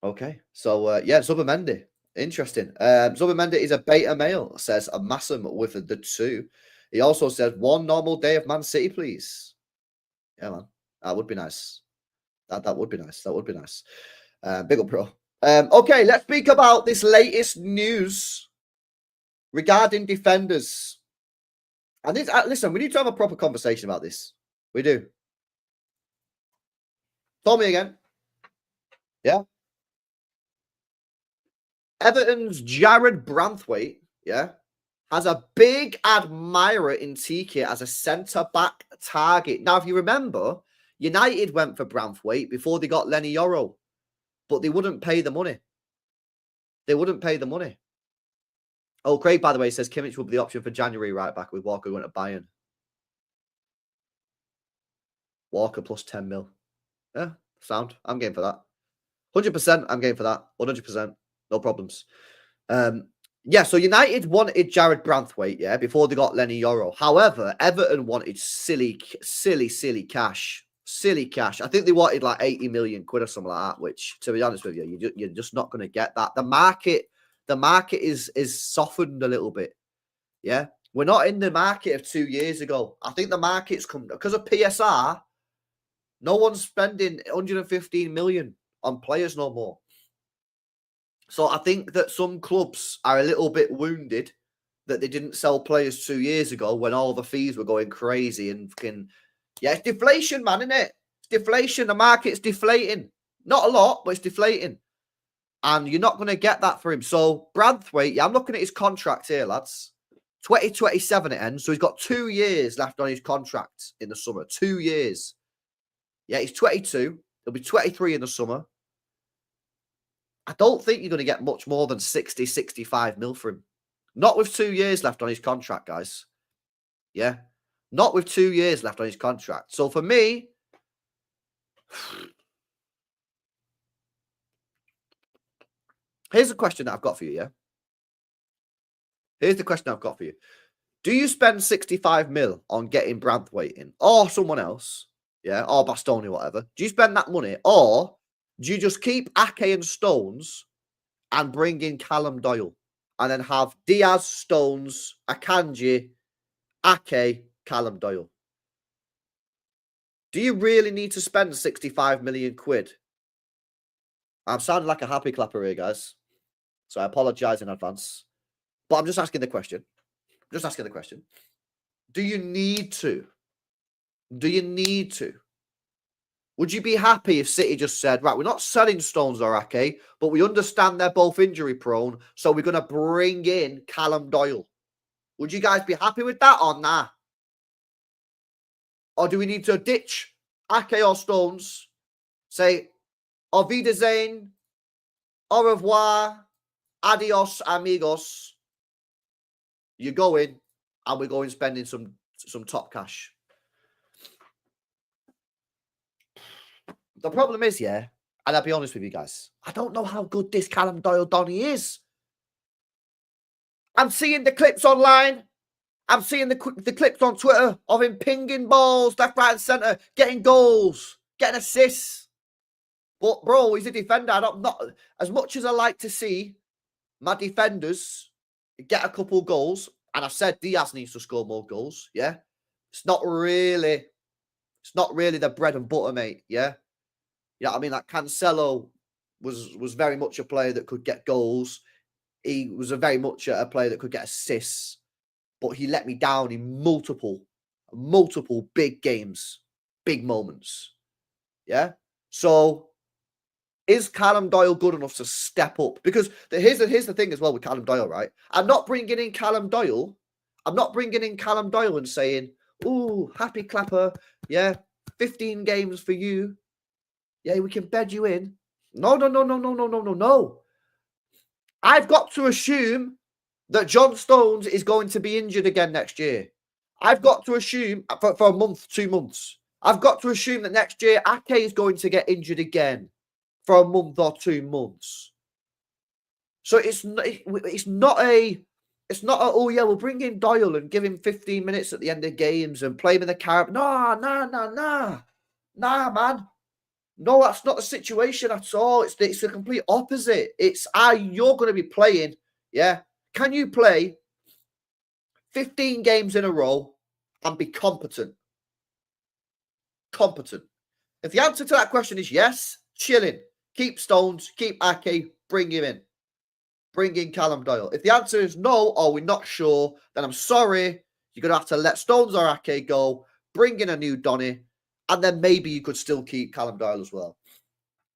Okay, so yeah, Zubimendi. Interesting. Zubimendi is a beta male, says a Massam with the 2. He also said 1 normal day of Man City, please. Yeah, man. That would be nice. That would be nice. That would be nice. Big up, bro. Okay, let's speak about this latest news regarding defenders. And this, listen, we need to have a proper conversation about this. We do. Tell me again. Yeah. Everton's Jarrad Branthwaite, yeah, has a big admirer in Txiki as a centre-back target. Now, if you remember, United went for Branthwaite before they got Lenny Yoro, but they wouldn't pay the money. They wouldn't pay the money. Oh, Craig, by the way, says Kimmich will be the option for January right back with Walker going to Bayern. Walker plus 10 mil. Yeah, sound. I'm game for that. 100%. I'm game for that. 100%. No problems. Yeah, so United wanted Jarrad Branthwaite, yeah, before they got Lenny Yoro. However, Everton wanted silly cash. Silly cash. I think they wanted like 80 million quid or something like that, which, to be honest with you, you're just not going to get that. The market is softened a little bit. Yeah. We're not in the market of 2 years ago. I think the market's come because of PSR. No one's spending 115 million on players no more. So I think that some clubs are a little bit wounded that they didn't sell players 2 years ago when all the fees were going crazy and fucking, yeah, it's deflation, man, isn't it? It's deflation. The market's deflating. Not a lot, but it's deflating. And you're not going to get that for him. So Branthwaite, yeah, I'm looking at his contract here, lads. 2027 it ends. So he's got 2 years left on his contract in the summer. 2 years. Yeah, he's 22. He'll be 23 in the summer. I don't think you're going to get much more than 60, 65 mil for him. Not with 2 years left on his contract, guys. Yeah. Not with 2 years left on his contract. So for me, here's the question that I've got for you, yeah? Here's the question I've got for you. Do you spend 65 mil on getting Branthwaite in or someone else, yeah, or Bastoni or whatever? Do you spend that money or do you just keep Ake and Stones and bring in Callum Doyle and then have Diaz, Stones, Akanji, Ake, Callum Doyle? Do you really need to spend 65 million quid? I'm sounding like a happy clapper here, guys. So I apologize in advance. But I'm just asking the question. Just asking the question. Do you need to? Do you need to? Would you be happy if City just said, right, we're not selling Stones or Ake, but we understand they're both injury prone, so we're going to bring in Callum Doyle? Would you guys be happy with that or nah? Or do we need to ditch Ake or Stones, say, Auf Wiedersehen, au revoir, adios, amigos. You go in, and we're going spending some top cash. The problem is, yeah, and I'll be honest with you guys, I don't know how good this Callum Doyle Donny is. I'm seeing the clips online. I'm seeing the clips on Twitter of him pinging balls left, right, and centre, getting goals, getting assists. But bro, he's a defender. Not as much as I like to see my defenders get a couple goals, and I said Diaz needs to score more goals. Yeah, it's not really the bread and butter, mate. Yeah, yeah. I mean, like Cancelo was very much a player that could get goals. He was very much a player that could get assists, but he let me down in multiple big games, big moments. Yeah, so. Is Callum Doyle good enough to step up? Because here's the thing as well with Callum Doyle, right? I'm not bringing in Callum Doyle and saying, "Ooh, happy clapper, yeah, 15 games for you, yeah, we can bed you in." No. I've got to assume that John Stones is going to be injured again next year. I've got to assume for a month, 2 months. I've got to assume that next year Ake is going to get injured again. For a month or 2 months. So it's not a oh yeah, we'll bring in Doyle and give him 15 minutes at the end of games and play him in the Caribbean. Nah, man. No, that's not the situation at all. It's the complete opposite. It's you're going to be playing, yeah. Can you play 15 games in a row and be competent? Competent. If the answer to that question is yes, chilling. Keep Stones, keep Ake, bring him in. Bring in Callum Doyle. If the answer is no, or we're not sure, then I'm sorry. You're going to have to let Stones or Ake go, bring in a new Donny, and then maybe you could still keep Callum Doyle as well.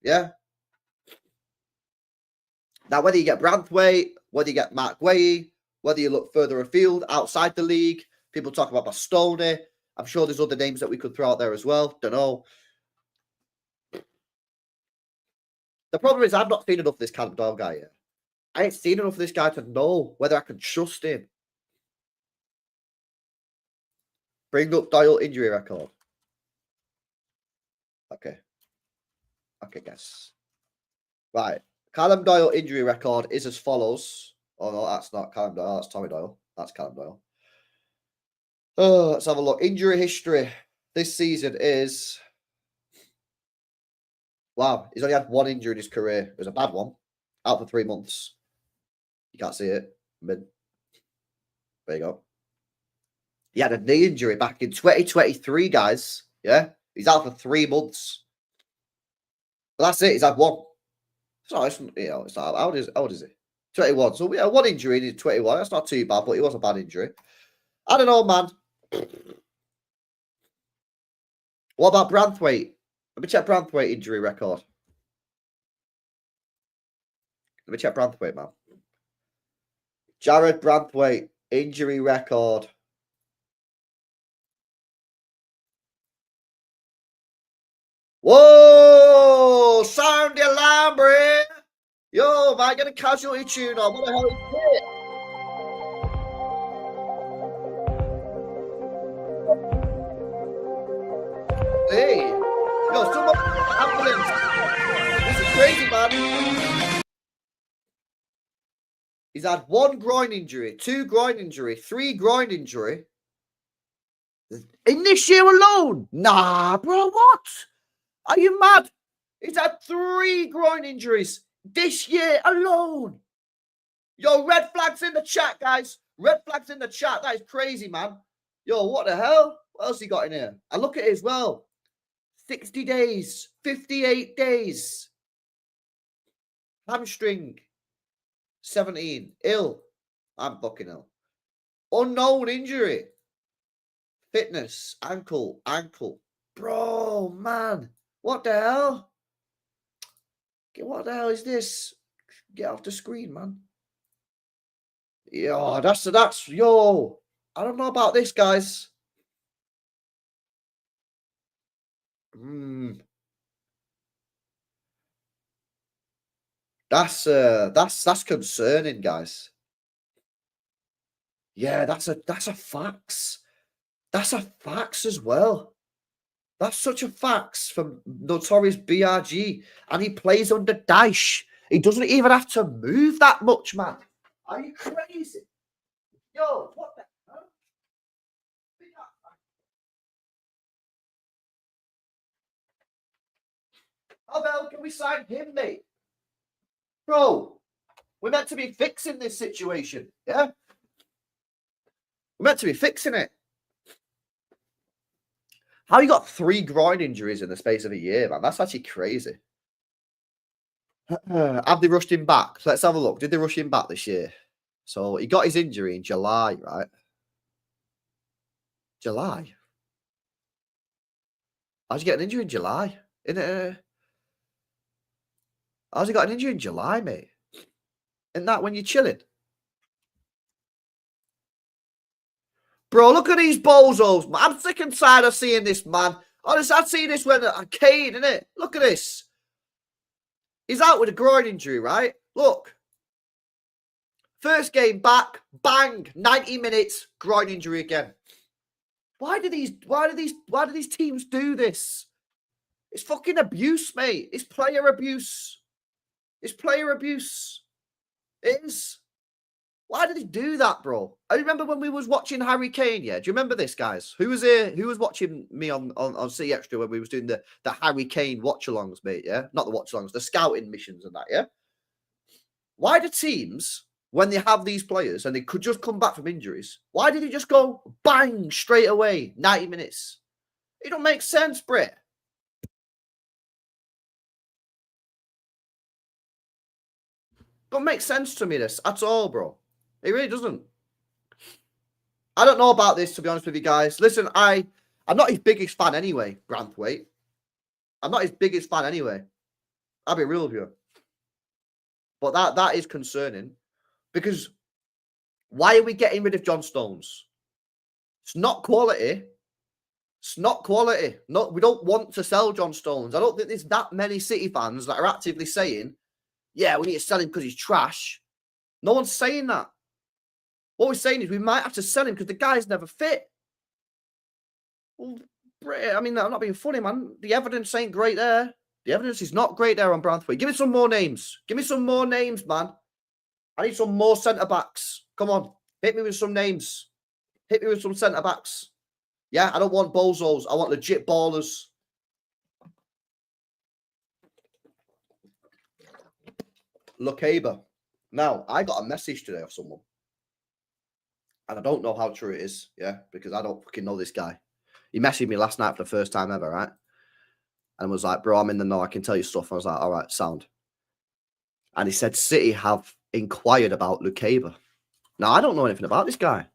Yeah? Now, whether you get Branthwaite, whether you get Mark Guehi, whether you look further afield, outside the league, people talk about Bastoni. I'm sure there's other names that we could throw out there as well. Don't know. The problem is I've not seen enough of this Callum Doyle guy yet. I ain't seen enough of this guy to know whether I can trust him. Bring up Doyle injury record. Okay. Okay, guys. Right. Callum Doyle injury record is as follows. Oh, no, that's not Callum Doyle. That's Tommy Doyle. That's Callum Doyle. Oh, let's have a look. Injury history this season is... Wow, he's only had one injury in his career. It was a bad one. Out for 3 months. You can't see it. There you go. He had a knee injury back in 2023, guys. Yeah? He's out for 3 months. But that's it. He's had one. So it's not, how old is he? 21. So we had one injury in 21. That's not too bad, but it was a bad injury. I don't know, man. What about Branthwaite? Let me check Branthwaite injury record. Let me check Branthwaite, man. Jarrad Branthwaite injury record. Whoa! Sound the alarm, bro! Yo, man, get a casualty tune on. What the hell is it? Hey! Yo, someone ambulance! This is crazy, man. He's had 1 groin injury, 2 groin injury, 3 groin injury. In this year alone? Nah, bro, what? Are you mad? He's had 3 groin injuries this year alone. Yo, red flags in the chat, guys. Red flags in the chat. That is crazy, man. Yo, what the hell? What else he got in here? I look at it as well. 60 days, 58 days. Hamstring. 17. Ill. I'm fucking ill. Unknown injury. Fitness. Ankle. Bro, man. What the hell? What the hell is this? Get off the screen, man. Yo, that's yo. I don't know about this, guys. That's concerning, guys. Yeah, that's a fax. That's a fax as well. That's such a fax from Notorious BRG. And he plays under Daesh. He doesn't even have to move that much, man. Are you crazy? Yo, what the hell? How the hell can we sign him, mate? Bro, we're meant to be fixing this situation, yeah? We're meant to be fixing it. How you got 3 groin injuries in the space of a year, man? That's actually crazy. Have they rushed him back? Let's have a look. Did they rush him back this year? So he got his injury in July, right? July? How's he get an injury in July? How's he got an injury in July, mate? Isn't that when you're chilling? Bro, look at these bozos, man. I'm sick and tired of seeing this, man. Honestly, I've seen this when a Kane, innit? Look at this. He's out with a groin injury, right? Look. First game back, bang, 90 minutes, groin injury again. Why do these teams do this? It's fucking abuse, mate. It's player abuse. It's player abuse. It is. Why did he do that, bro? I remember when we was watching Harry Kane, yeah? Do you remember this, guys? Who was here? Who was watching me on C Extra when we was doing the Harry Kane watch-alongs, mate, yeah? Not the watch-alongs, the scouting missions and that, yeah? Why do teams, when they have these players and they could just come back from injuries, why did they just go bang straight away, 90 minutes? It don't make sense, Brett. Don't make sense to me, this, at all, bro. It really doesn't. I don't know about this, to be honest with you guys. Listen, I'm not his biggest fan anyway, Branthwaite. I'm not his biggest fan anyway. I'll be real with you. But that is concerning. Because why are we getting rid of John Stones? It's not quality. It's not quality. No, we don't want to sell John Stones. I don't think there's that many City fans that are actively saying, yeah, we need to sell him because he's trash. No one's saying that. What we're saying is we might have to sell him because the guy's never fit. Well, I mean, I'm not being funny, man. The evidence ain't great there. The evidence is not great there on Branthwaite. Give me some more names. Give me some more names, man. I need some more centre-backs. Come on. Hit me with some names. Hit me with some centre-backs. Yeah, I don't want bozos. I want legit ballers. Lukeba. Now, I got a message today of someone. And I don't know how true it is, yeah, because I don't fucking know this guy. He messaged me last night for the first time ever, right? And was like, bro, I'm in the know. I can tell you stuff. I was like, all right, sound. And he said City have inquired about Lukeba. Now, I don't know anything about this guy.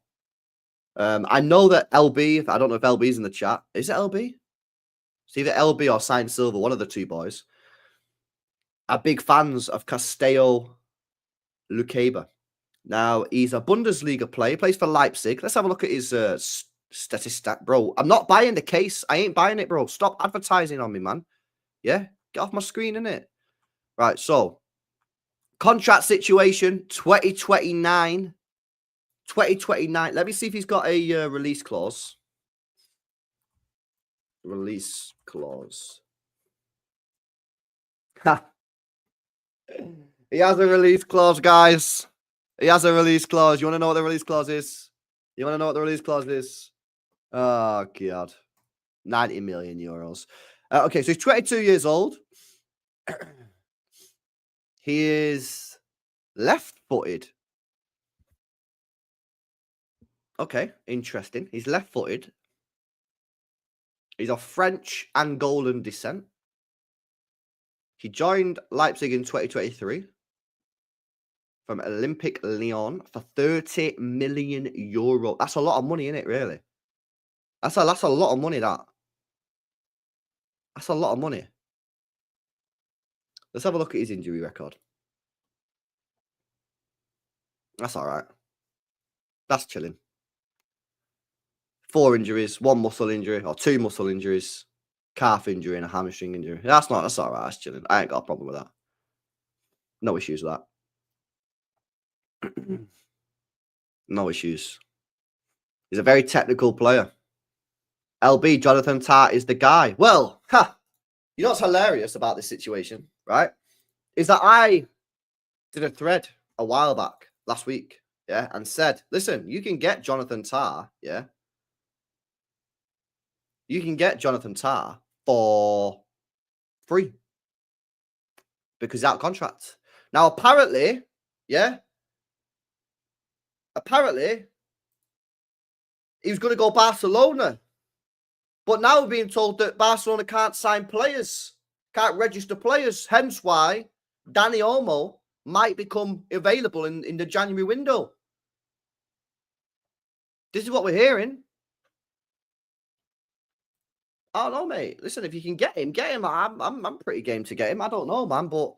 I know that LB, I don't know if LB's in the chat. Is it LB? It's either LB or Sign Silver, one of the two boys, are big fans of Castello Lukeba. Now, he's a Bundesliga player. He plays for Leipzig. Let's have a look at his statistic, bro. I'm not buying the case. I ain't buying it, bro. Stop advertising on me, man. Yeah? Get off my screen, innit? Right, so contract situation, 2029. 2029. Let me see if he's got a release clause. Release clause. Ha. He has a release clause, guys. He has a release clause. You want to know what the release clause is? You want to know what the release clause is? Oh, God. 90 million euros. Okay, so he's 22 years old. He is left-footed. Okay, interesting. He's left-footed. He's of French Angolan descent. He joined Leipzig in 2023 from Olympic Lyon for 30 million euro. That's a lot of money, isn't it, really? That's a lot of money, that. That's a lot of money. Let's have a look at his injury record. That's all right. That's chilling. 4 injuries, 1 muscle injury, or 2 muscle injuries, calf injury, and a hamstring injury. That's all right. That's chilling. I ain't got a problem with that. No issues with that. No issues. He's a very technical player. LB, Jonathan Tah is the guy. Well, you know what's hilarious about this situation, right? Is that I did a thread a while back, last week, yeah, and said, listen, you can get Jonathan Tah, yeah? You can get Jonathan Tah for free because he's out of contract. Now, apparently, yeah, he was going to go Barcelona. But now we're being told that Barcelona can't sign players, can't register players. Hence why Dani Olmo might become available in the January window. This is what we're hearing. I don't know, mate. Listen, if you can get him. I'm pretty game to get him. I don't know, man, but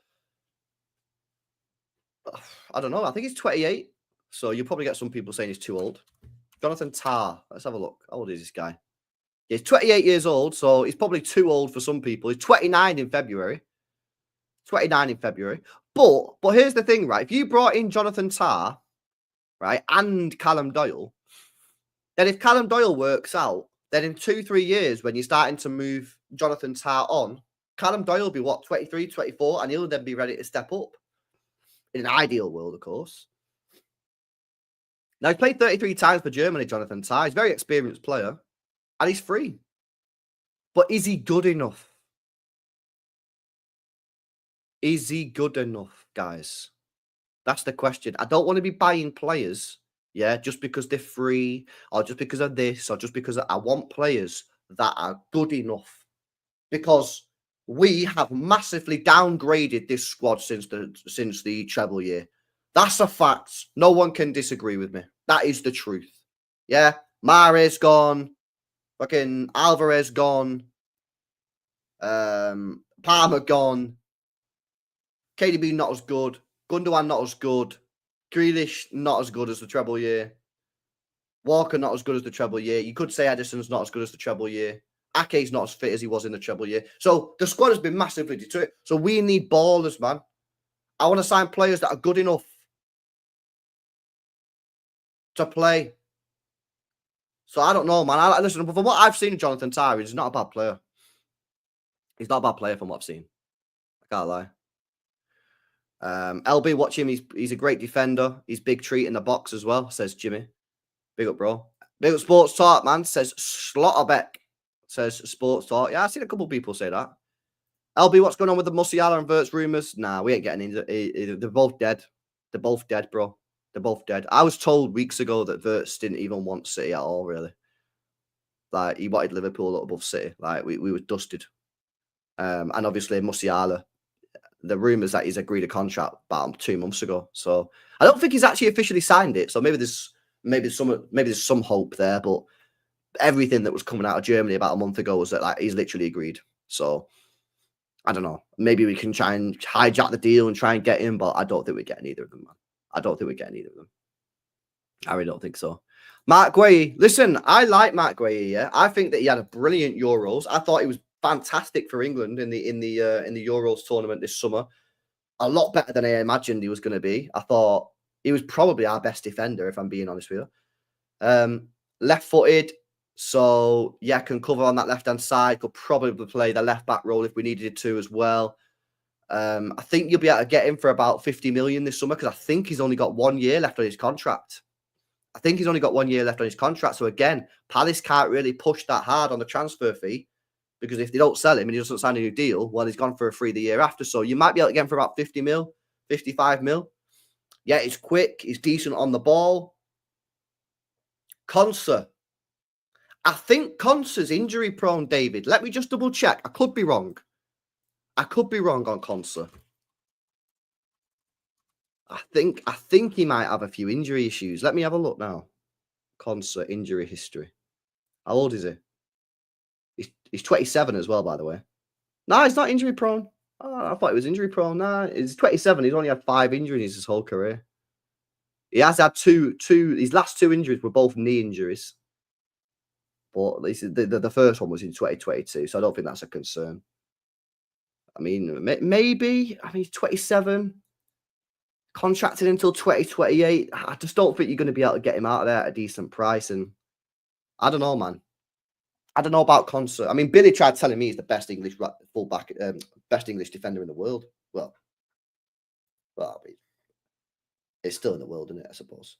I don't know. I think he's 28, so you'll probably get some people saying he's too old. Jonathan Tah. Let's have a look. How old is this guy? He's 28 years old, so he's probably too old for some people. He's 29 in February. 29 in February. But here's the thing, right? If you brought in Jonathan Tah, right, and Callum Doyle, then if Callum Doyle works out, then in 2-3 years, when you're starting to move Jonathan Tah on, Callum Doyle will be, what, 23, 24, and he'll then be ready to step up. In an ideal world, of course. Now, he's played 33 times for Germany, Jonathan Tah. He's a very experienced player, and he's free. But is he good enough? Is he good enough, guys? That's the question. I don't want to be buying players, yeah, just because they're free or just because of this or just because I want players that are good enough. Because we have massively downgraded this squad since the treble year. That's a fact. No one can disagree with me. That is the truth. Yeah, Mahrez gone. Fucking Alvarez gone. Palmer gone. KDB not as good. Gundogan not as good. Grealish not as good as the treble year. Walker not as good as the treble year. You could say Edison's not as good as the treble year. Ake's not as fit as he was in the treble year. So the squad has been massively deteriorated. So we need ballers, man. I want to sign players that are good enough. to play. So I don't know, man. Listen, from what I've seen of Jonathan Tah, he's not a bad player. He's not a bad player from what I've seen. I can't lie. LB, watch him. He's a great defender. He's big treat in the box as well, says Jimmy. Big up, bro. Big up Sports Talk, man, says Slotterbeck. Says Sports Talk. Yeah, I've seen a couple of people say that. LB, what's going on with the Musiala and Wirtz rumours? Nah, we ain't getting into it. They're both dead. They're both dead, bro. They're both dead. I was told weeks ago that Wirtz didn't even want City at all, really. Like, he wanted Liverpool above City. Like, we were dusted. And obviously, Musiala, the rumours that he's agreed a contract about 2 months ago. So, I don't think he's actually officially signed it. So, maybe there's some hope there. But everything that was coming out of Germany about a month ago was that, like, he's literally agreed. So, I don't know. Maybe we can try and hijack the deal and try and get him, but I don't think we're getting either of them, man. I don't think we're getting either of them. I really don't think so. Mark Guay, listen, I like Mark Guay. Yeah, I think that he had a brilliant Euros. I thought he was fantastic for England in the Euros tournament this summer. A lot better than I imagined he was going to be. I thought he was probably our best defender, if I'm being honest with you. Left-footed. So, yeah, can cover on that left-hand side. Could probably play the left-back role if we needed to as well. I think you'll be able to get him for about 50 million this summer because I think he's only got 1 year left on his contract. So, again, Palace can't really push that hard on the transfer fee because if they don't sell him and he doesn't sign a new deal, well, he's gone for a free the year after. So, you might be able to get him for about 50 mil, 55 mil. Yeah, he's quick. He's decent on the ball. Konsa. I think Konsa's injury prone, David. Let me just double check. I could be wrong. on Konsa. I think he might have a few injury issues. Let me have a look now. Konsa injury history. How old is he? He's 27 as well, by the way. No, he's not injury prone. Oh, I thought he was injury prone. No, he's 27. He's only had 5 injuries his whole career. He has had two. His last 2 injuries were both knee injuries. But at least the first one was in 2022, so I don't think that's a concern. I mean, maybe. I mean, he's 27, contracted until 2028. I just don't think you're going to be able to get him out of there at a decent price. And I don't know, man. I don't know about Konsa. I mean, Billy tried telling me he's the best English fullback, best English defender in the world. Well, I mean, it's still in the world, isn't it? I suppose.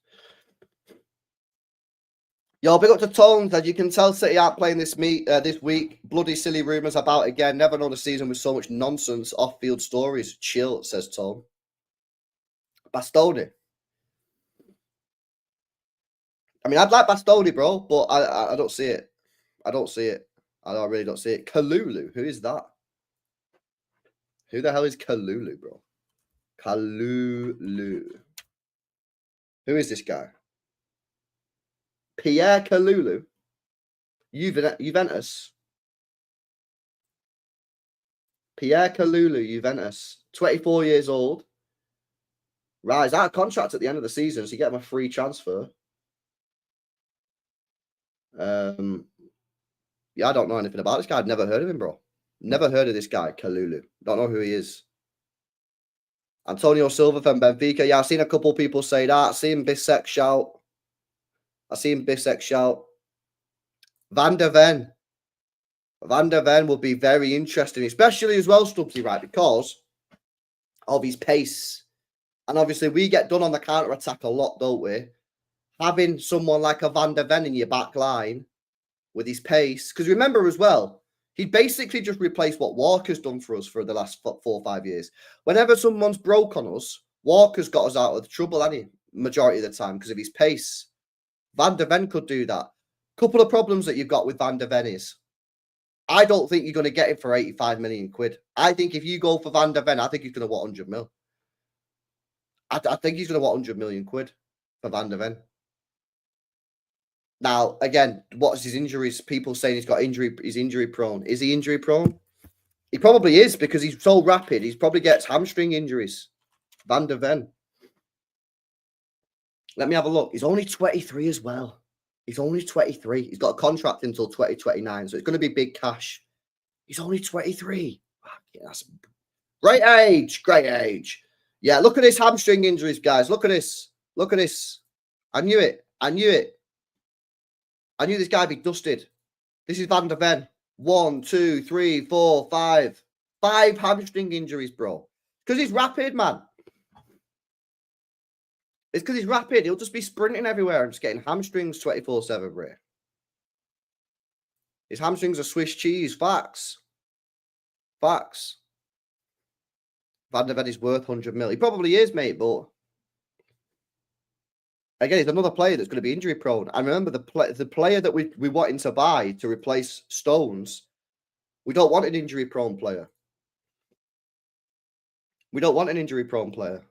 Yo, big up to Tones. As you can tell, City aren't playing this week. Bloody silly rumours about again. Never known a season with so much nonsense, off-field stories. Chill, says Tone. Bastoni. I mean, I'd like Bastoni, bro, but I don't see it. I really don't see it. Kalulu. Who is that? Who the hell is Kalulu, bro? Kalulu. Who is this guy? Pierre Kalulu. Juventus. Pierre Kalulu, Juventus. 24 years old. Right, he's out of contract at the end of the season, so you get him a free transfer. Yeah, I don't know anything about this guy. I've never heard of him, bro. Never heard of this guy, Kalulu. Don't know who he is. Antonio Silva from Benfica. Yeah, I've seen a couple people say that. I've seen Bissek shout. Van der Ven. Van der Ven will be very interesting, especially as well, Stubbsy, right? Because of his pace. And obviously, we get done on the counter-attack a lot, don't we? Having someone like a Van der Ven in your back line with his pace. Because remember as well, he basically just replaced what Walker's done for us for the last 4 or 5 years. Whenever someone's broke on us, Walker's got us out of the trouble, hasn't he? Majority of the time because of his pace. Van der Ven could do that. Couple of problems that you've got with Van der Ven is, I don't think you're going to get him for 85 million quid. I think if you go for Van der Ven, I think he's going to want 100 mil. I think he's going to want 100 million quid for Van der Ven. Now, again, what's his injuries? People saying he's injury prone. Is he injury prone? He probably is because he's so rapid. He probably gets hamstring injuries. Van der Ven. Let me have a look. He's only 23 as well. He's only 23. He's got a contract until 2029, so it's going to be big cash. He's only 23. Yeah, that's great age. Great age. Yeah, look at this hamstring injuries, guys. Look at this. Look at this. I knew it. I knew it. I knew this guy would be dusted. This is Van der Ven. 1, 2, 3, 4, 5. 5 hamstring injuries, bro. Because he's rapid, man. It's because he's rapid. He'll just be sprinting everywhere and just getting hamstrings 24/7, bro. His hamstrings are Swiss cheese. Facts. Facts. Van der Ven is worth 100 mil. He probably is, mate, but again, he's another player that's going to be injury prone. And remember, the player that we wanting to buy to replace Stones, we don't want an injury prone player. We don't want an injury prone player.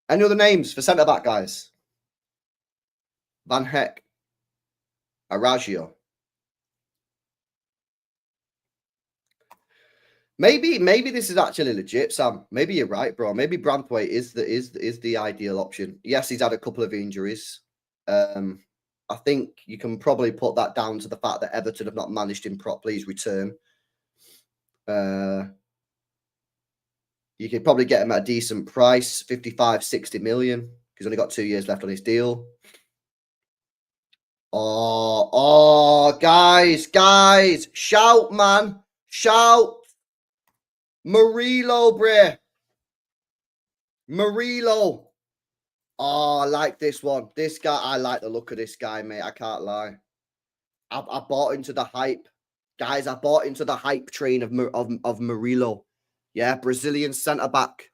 Any other names for centre back, guys? Van Heck, Aragio. Maybe this is actually legit, Sam. Maybe you're right, bro. Maybe Branthwaite is the ideal option. Yes, he's had a couple of injuries. I think you can probably put that down to the fact that Everton have not managed him properly. His return. You could probably get him at a decent price, 55, 60 million. He's only got 2 years left on his deal. Guys, shout, man. Shout. Murillo, bruh. Murillo. Oh, I like this one. This guy, I like the look of this guy, mate. I can't lie. I bought into the hype. Guys, I bought into the hype train of Murillo. Yeah, Brazilian centre-back.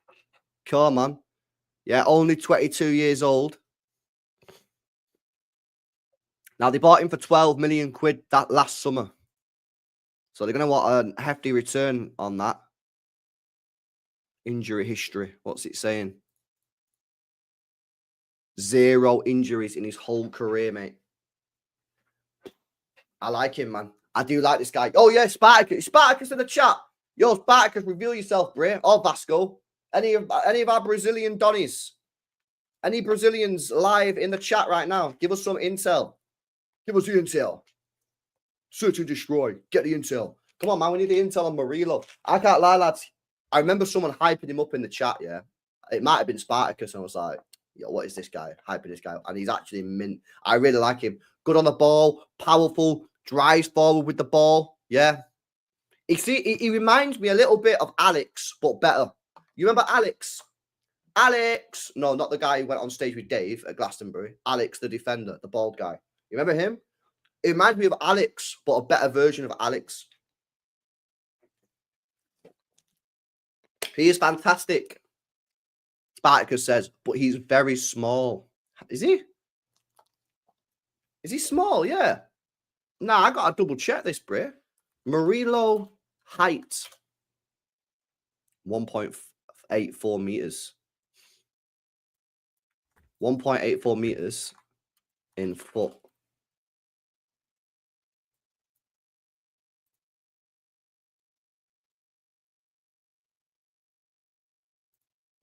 Come on. Yeah, only 22 years old. Now, they bought him for 12 million quid that last summer. So they're going to want a hefty return on that. Injury history. What's it saying? 0 injuries in his whole career, mate. I like him, man. I do like this guy. Oh, yeah, Spartacus. Spartacus in the chat. Yo, Spartacus, reveal yourself, Bray. Or Vasco. Any of our Brazilian Donnies. Any Brazilians live in the chat right now? Give us some intel. Give us the intel. Search and destroy. Get the intel. Come on, man. We need the intel on Murillo. I can't lie, lads. I remember someone hyping him up in the chat, yeah. It might have been Spartacus, and I was like, yo, what is this guy? Hyping this guy. And he's actually mint. I really like him. Good on the ball. Powerful. Drives forward with the ball. Yeah. He reminds me a little bit of Alex, but better. You remember Alex? Alex. No, not the guy who went on stage with Dave at Glastonbury. Alex, the defender, the bald guy. You remember him? It reminds me of Alex, but a better version of Alex. He is fantastic. Spartacus says, but he's very small. Is he? Is he small? Yeah. Nah, I got to double check this, Bray. Murillo height. 1.84 meters. 1.84 meters in foot.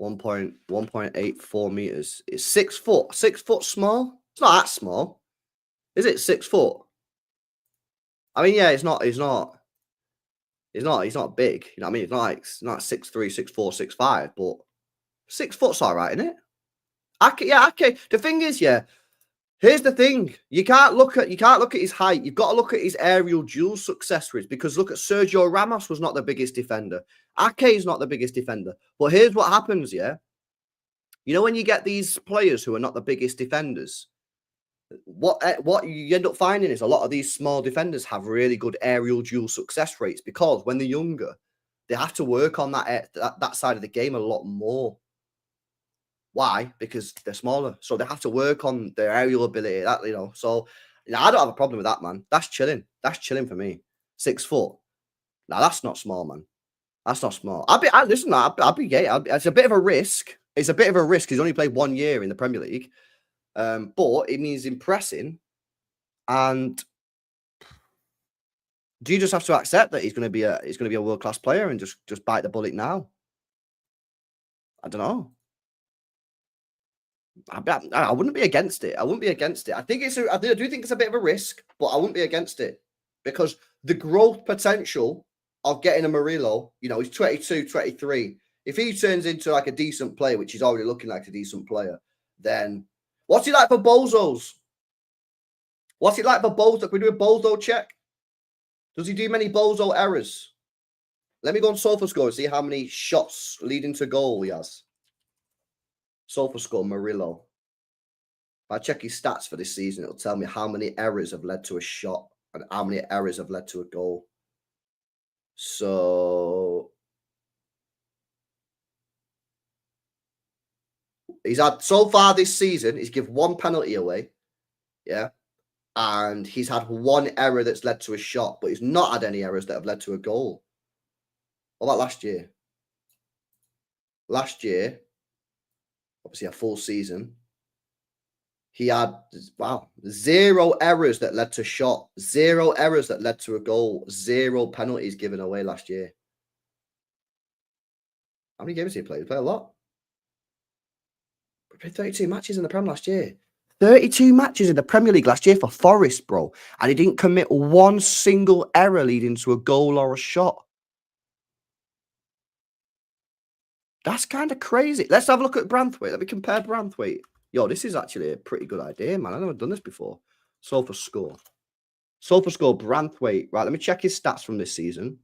$1.84 meters. It's 6 foot. 6 foot small. It's not that small. Is it 6 foot? I mean, yeah, it's not big. You know what I mean? It's not 6'3", 6'4", 6'5", but 6 foot's all right, isn't it? Okay. The thing is, yeah, here's the thing. You can't look at his height. You've got to look at his aerial duel success rates, because look at Sergio Ramos was not the biggest defender. Ake is not the biggest defender. But here's what happens, yeah. You know when you get these players who are not the biggest defenders, what you end up finding is a lot of these small defenders have really good aerial duel success rates, because when they're younger, they have to work on that side of the game a lot more. Why? Because they're smaller, so they have to work on their aerial ability. So I don't have a problem with that, man. That's chilling. That's chilling for me. 6 foot. Now that's not small, man. That's not small. I'll be gay. It's a bit of a risk. It's a bit of a risk. He's only played 1 year in the Premier League. But it means impressing. And do you just have to accept that he's going to be a world-class player and just bite the bullet now? I don't know. I wouldn't be against it. I wouldn't be against it. I do think it's a bit of a risk, but I wouldn't be against it, because the growth potential of getting a Murillo. You know, he's 22, 23. If he turns into like a decent player, which he's already looking like a decent player, then what's he like for bozos? What's it like for bozo? Can we do a bozo check? Does he do many bozo errors? Let me go on SofaScore and see how many shots leading to goal he has. SofaScore, Murillo. If I check his stats for this season, it'll tell me how many errors have led to a shot and how many errors have led to a goal. So he's had, so far this season, he's given 1 penalty away. Yeah. And he's had 1 error that's led to a shot, but he's not had any errors that have led to a goal. What about last year? Last year, obviously a full season, he had, wow, 0 errors that led to shot, 0 errors that led to a goal, 0 penalties given away last year. How many games did he play? He played a lot. He played 32 matches in the Prem last year. 32 matches in the Premier League last year for Forest, bro. And he didn't commit 1 single error leading to a goal or a shot. That's kind of crazy. Let's have a look at Branthwaite. Let me compare Branthwaite. Yo, this is actually a pretty good idea, man. I've never done this before. SofaScore. SofaScore, Branthwaite. Right, let me check his stats from this season.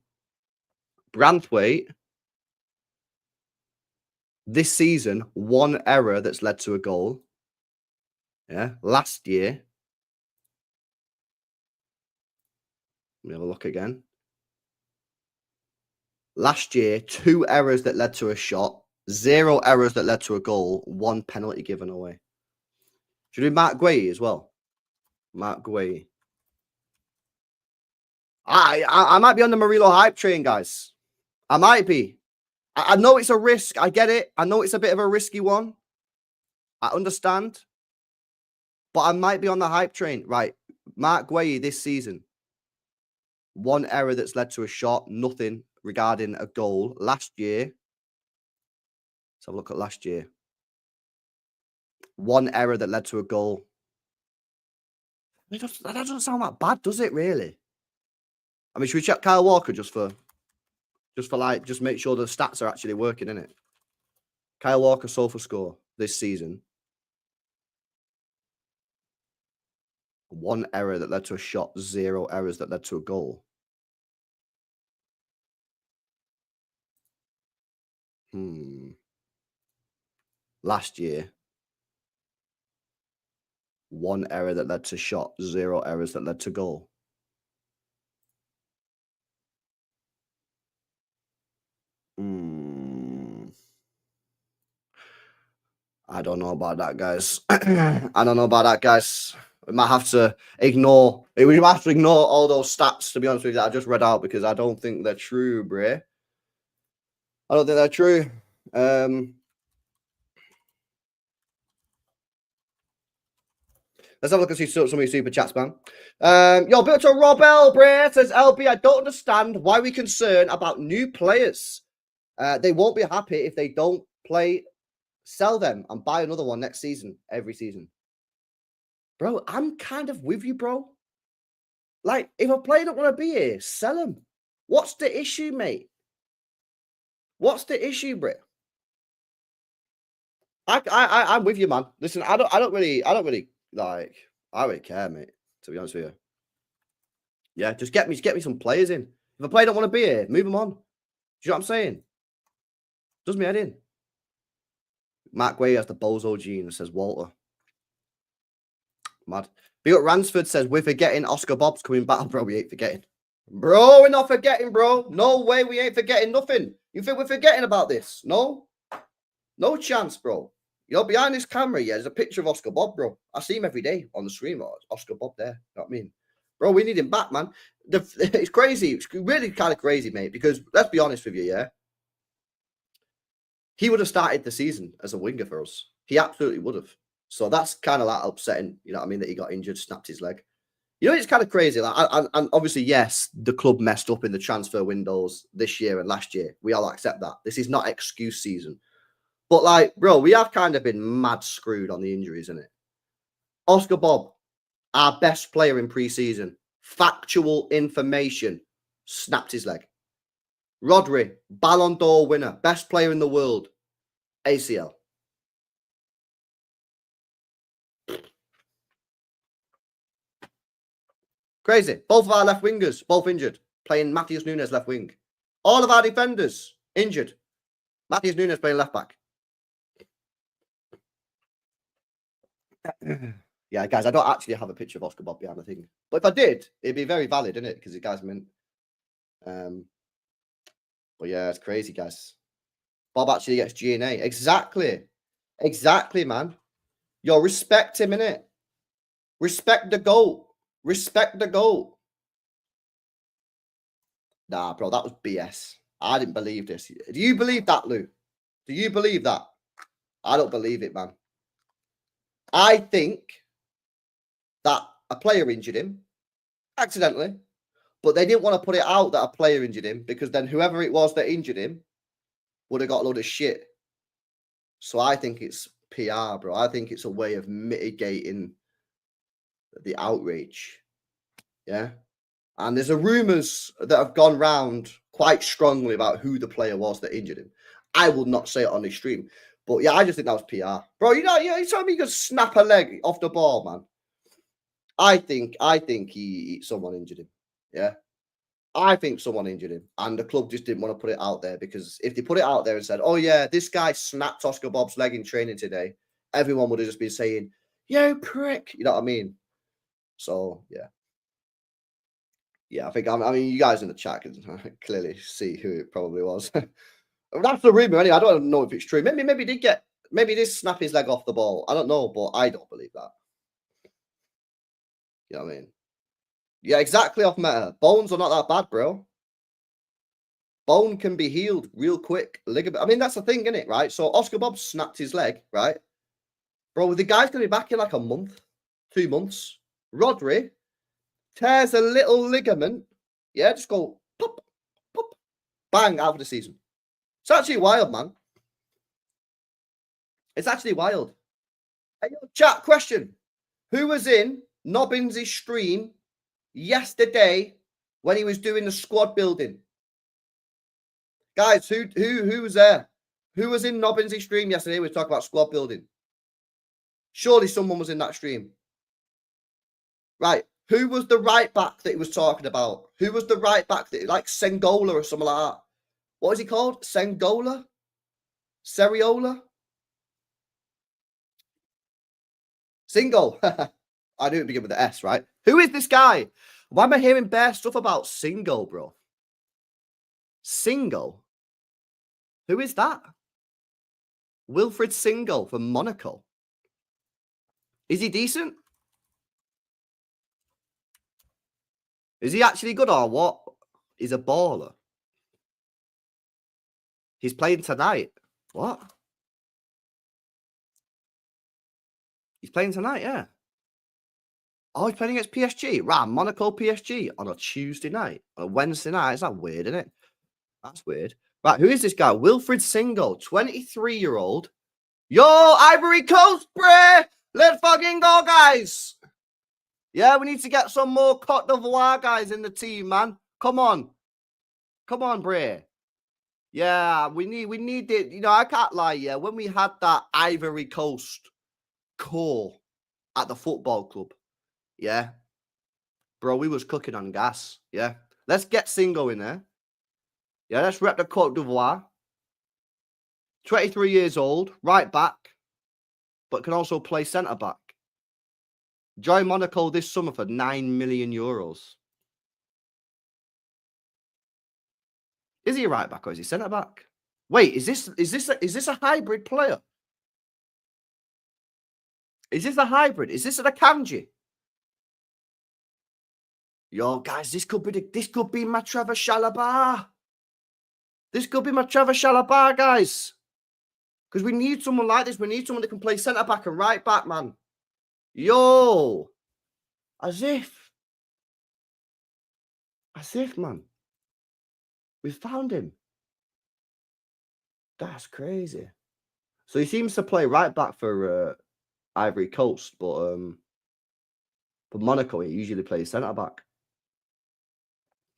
Branthwaite. This season, 1 error that's led to a goal. Yeah, last year. Let me have a look again. Last year, 2 errors that led to a shot, 0 errors that led to a goal, 1 penalty given away. Should we do Mark Guay as well? Mark Guay. I might be on the Murillo hype train, guys. I might be. I know it's a risk. I get it. I know it's a bit of a risky one. I understand. But I might be on the hype train. Right. Mark Guay this season. 1 error that's led to a shot. Nothing regarding a goal. Last year. Let's have a look at last year. 1 error that led to a goal. That doesn't sound that bad, does it, really? I mean, should we check Kyle Walker just for make sure the stats are actually working, innit? Kyle Walker SofaScore this season. 1 error that led to a shot, 0 errors that led to a goal. Last year, 1 error that led to shot, 0 errors that led to goal. I don't know about that, guys. I don't know about that, guys. We might have to ignore. We might have to ignore all those stats, to be honest with you, that I just read out, because I don't think they're true, Bray. I don't think they're true. Let's have a look at some of your super chats, man. Yo, bit to Rob L. Bray says, LB, I don't understand why we're concerned about new players. They won't be happy if they don't play. Sell them and buy another one next season, every season. Bro, I'm kind of with you, bro. Like, if a player don't want to be here, sell them. What's the issue, mate? What's the issue, Brit? I'm with you, man. Listen, I don't really care, mate, to be honest with you. Yeah, just get me some players in. If a player don't want to be here, move them on. Do you know what I'm saying? Does me head in. Mark Way has the bozo gene, says Walter. Mad. Big up Ransford says, we're forgetting Oscar Bob's coming back. Bro, we ain't forgetting. Bro, we're not forgetting, bro. No way, we ain't forgetting nothing. You think we're forgetting about this? No? No chance, bro. You know, behind this camera, yeah, there's a picture of Oscar Bob, bro. I see him every day on the screen. Oscar Bob there. You know what I mean? Bro, we need him back, man. It's crazy. It's really kind of crazy, mate, because let's be honest with you, yeah? He would have started the season as a winger for us. He absolutely would have. So that's kind of like upsetting, you know what I mean, that he got injured, snapped his leg. You know, it's kind of crazy. Like, and obviously, yes, the club messed up in the transfer windows this year and last year. We all accept that. This is not excuse season. But, like, bro, we have kind of been mad screwed on the injuries, isn't it? Oscar Bob, our best player in pre-season, factual information, snapped his leg. Rodri, Ballon d'Or winner, best player in the world. ACL. Crazy. Both of our left wingers, both injured, playing Matheus Nunes left wing. All of our defenders injured. Matheus Nunes playing left back. Yeah, guys, I don't actually have a picture of Oscar Bob behind the thing. But if I did, it'd be very valid, isn't it? Because the guy's mint. But yeah, it's crazy, guys. Bob actually gets G&A. Exactly. Exactly, man. Yo, respect him, innit? Respect the GOAT. Respect the GOAT. Nah, bro, that was BS. I didn't believe this. Do you believe that, Lou? Do you believe that? I don't believe it, man. I think that a player injured him accidentally, but they didn't want to put it out that a player injured him because then whoever it was that injured him would have got a load of shit. So I think it's PR, bro. I think it's a way of mitigating the outrage. Yeah. And there's a rumours that have gone round quite strongly about who the player was that injured him. I will not say it on this stream. But yeah, I just think that was PR. Bro, you told me you could snap a leg off the ball, man. I think someone injured him. Yeah. I think someone injured him. And the club just didn't want to put it out there because if they put it out there and said, oh yeah, this guy snapped Oscar Bob's leg in training today, everyone would have just been saying, yo, prick. You know what I mean? So yeah. Yeah, I mean, you guys in the chat can clearly see who it probably was. That's the rumor anyway. I don't know if it's true. Maybe he did snap his leg off the ball. I don't know, but I don't believe that. You know what I mean? Yeah, exactly off meta. Bones are not that bad, bro. Bone can be healed real quick. Ligament. I mean, that's the thing, isn't it? Right? So Oscar Bob snapped his leg, right? Bro, the guy's going to be back in like a month, 2 months. Rodri tears a little ligament. Yeah, just go pop, pop, bang, out of the season. It's actually wild, man. It's actually wild. Hey, chat question. Who was in Nobbins' stream yesterday when he was doing the squad building? Guys, who was there? Who was in Nobbins' stream yesterday? We talked about squad building. Surely someone was in that stream. Right. Who was the right back that he was talking about? Who was the right back that like Sengola or something like that? What is he called? Sengola? Seriola? Singo. I knew it began with the S, right? Who is this guy? Why am I hearing bare stuff about Singo, bro? Singo? Who is that? Wilfred Singo from Monaco. Is he decent? Is he actually good or what? He's a baller. He's playing tonight. What? He's playing tonight, yeah. Oh, he's playing against PSG. Right, Monaco PSG on a Tuesday night. On a Wednesday night. Is that weird, isn't it? That's weird. Right, who is this guy? Wilfred Singo, 23-year-old. Yo, Ivory Coast, bruh! Let's fucking go, guys! Yeah, we need to get some more Cote d'Ivoire guys in the team, man. Come on. Come on, bruh. Yeah, we need it. You know, I can't lie, yeah. When we had that Ivory Coast core at the football club, yeah, bro, we was cooking on gas, yeah. Let's get Singo in there. Yeah, let's rep the Cote d'Ivoire. 23 years old, right back, but can also play centre back. Join Monaco this summer for 9 million euros. Is he a right back or is he centre back? Wait, is this a hybrid player? Is this a hybrid? Is this a Kanji? Yo, guys, this could be my Trevor Chalobah. This could be my Trevor Chalobah, guys. Because we need someone like this. We need someone that can play centre back and right back, man. Yo, as if, man. We found him. That's crazy. So he seems to play right back for Ivory Coast, but for Monaco he usually plays centre back.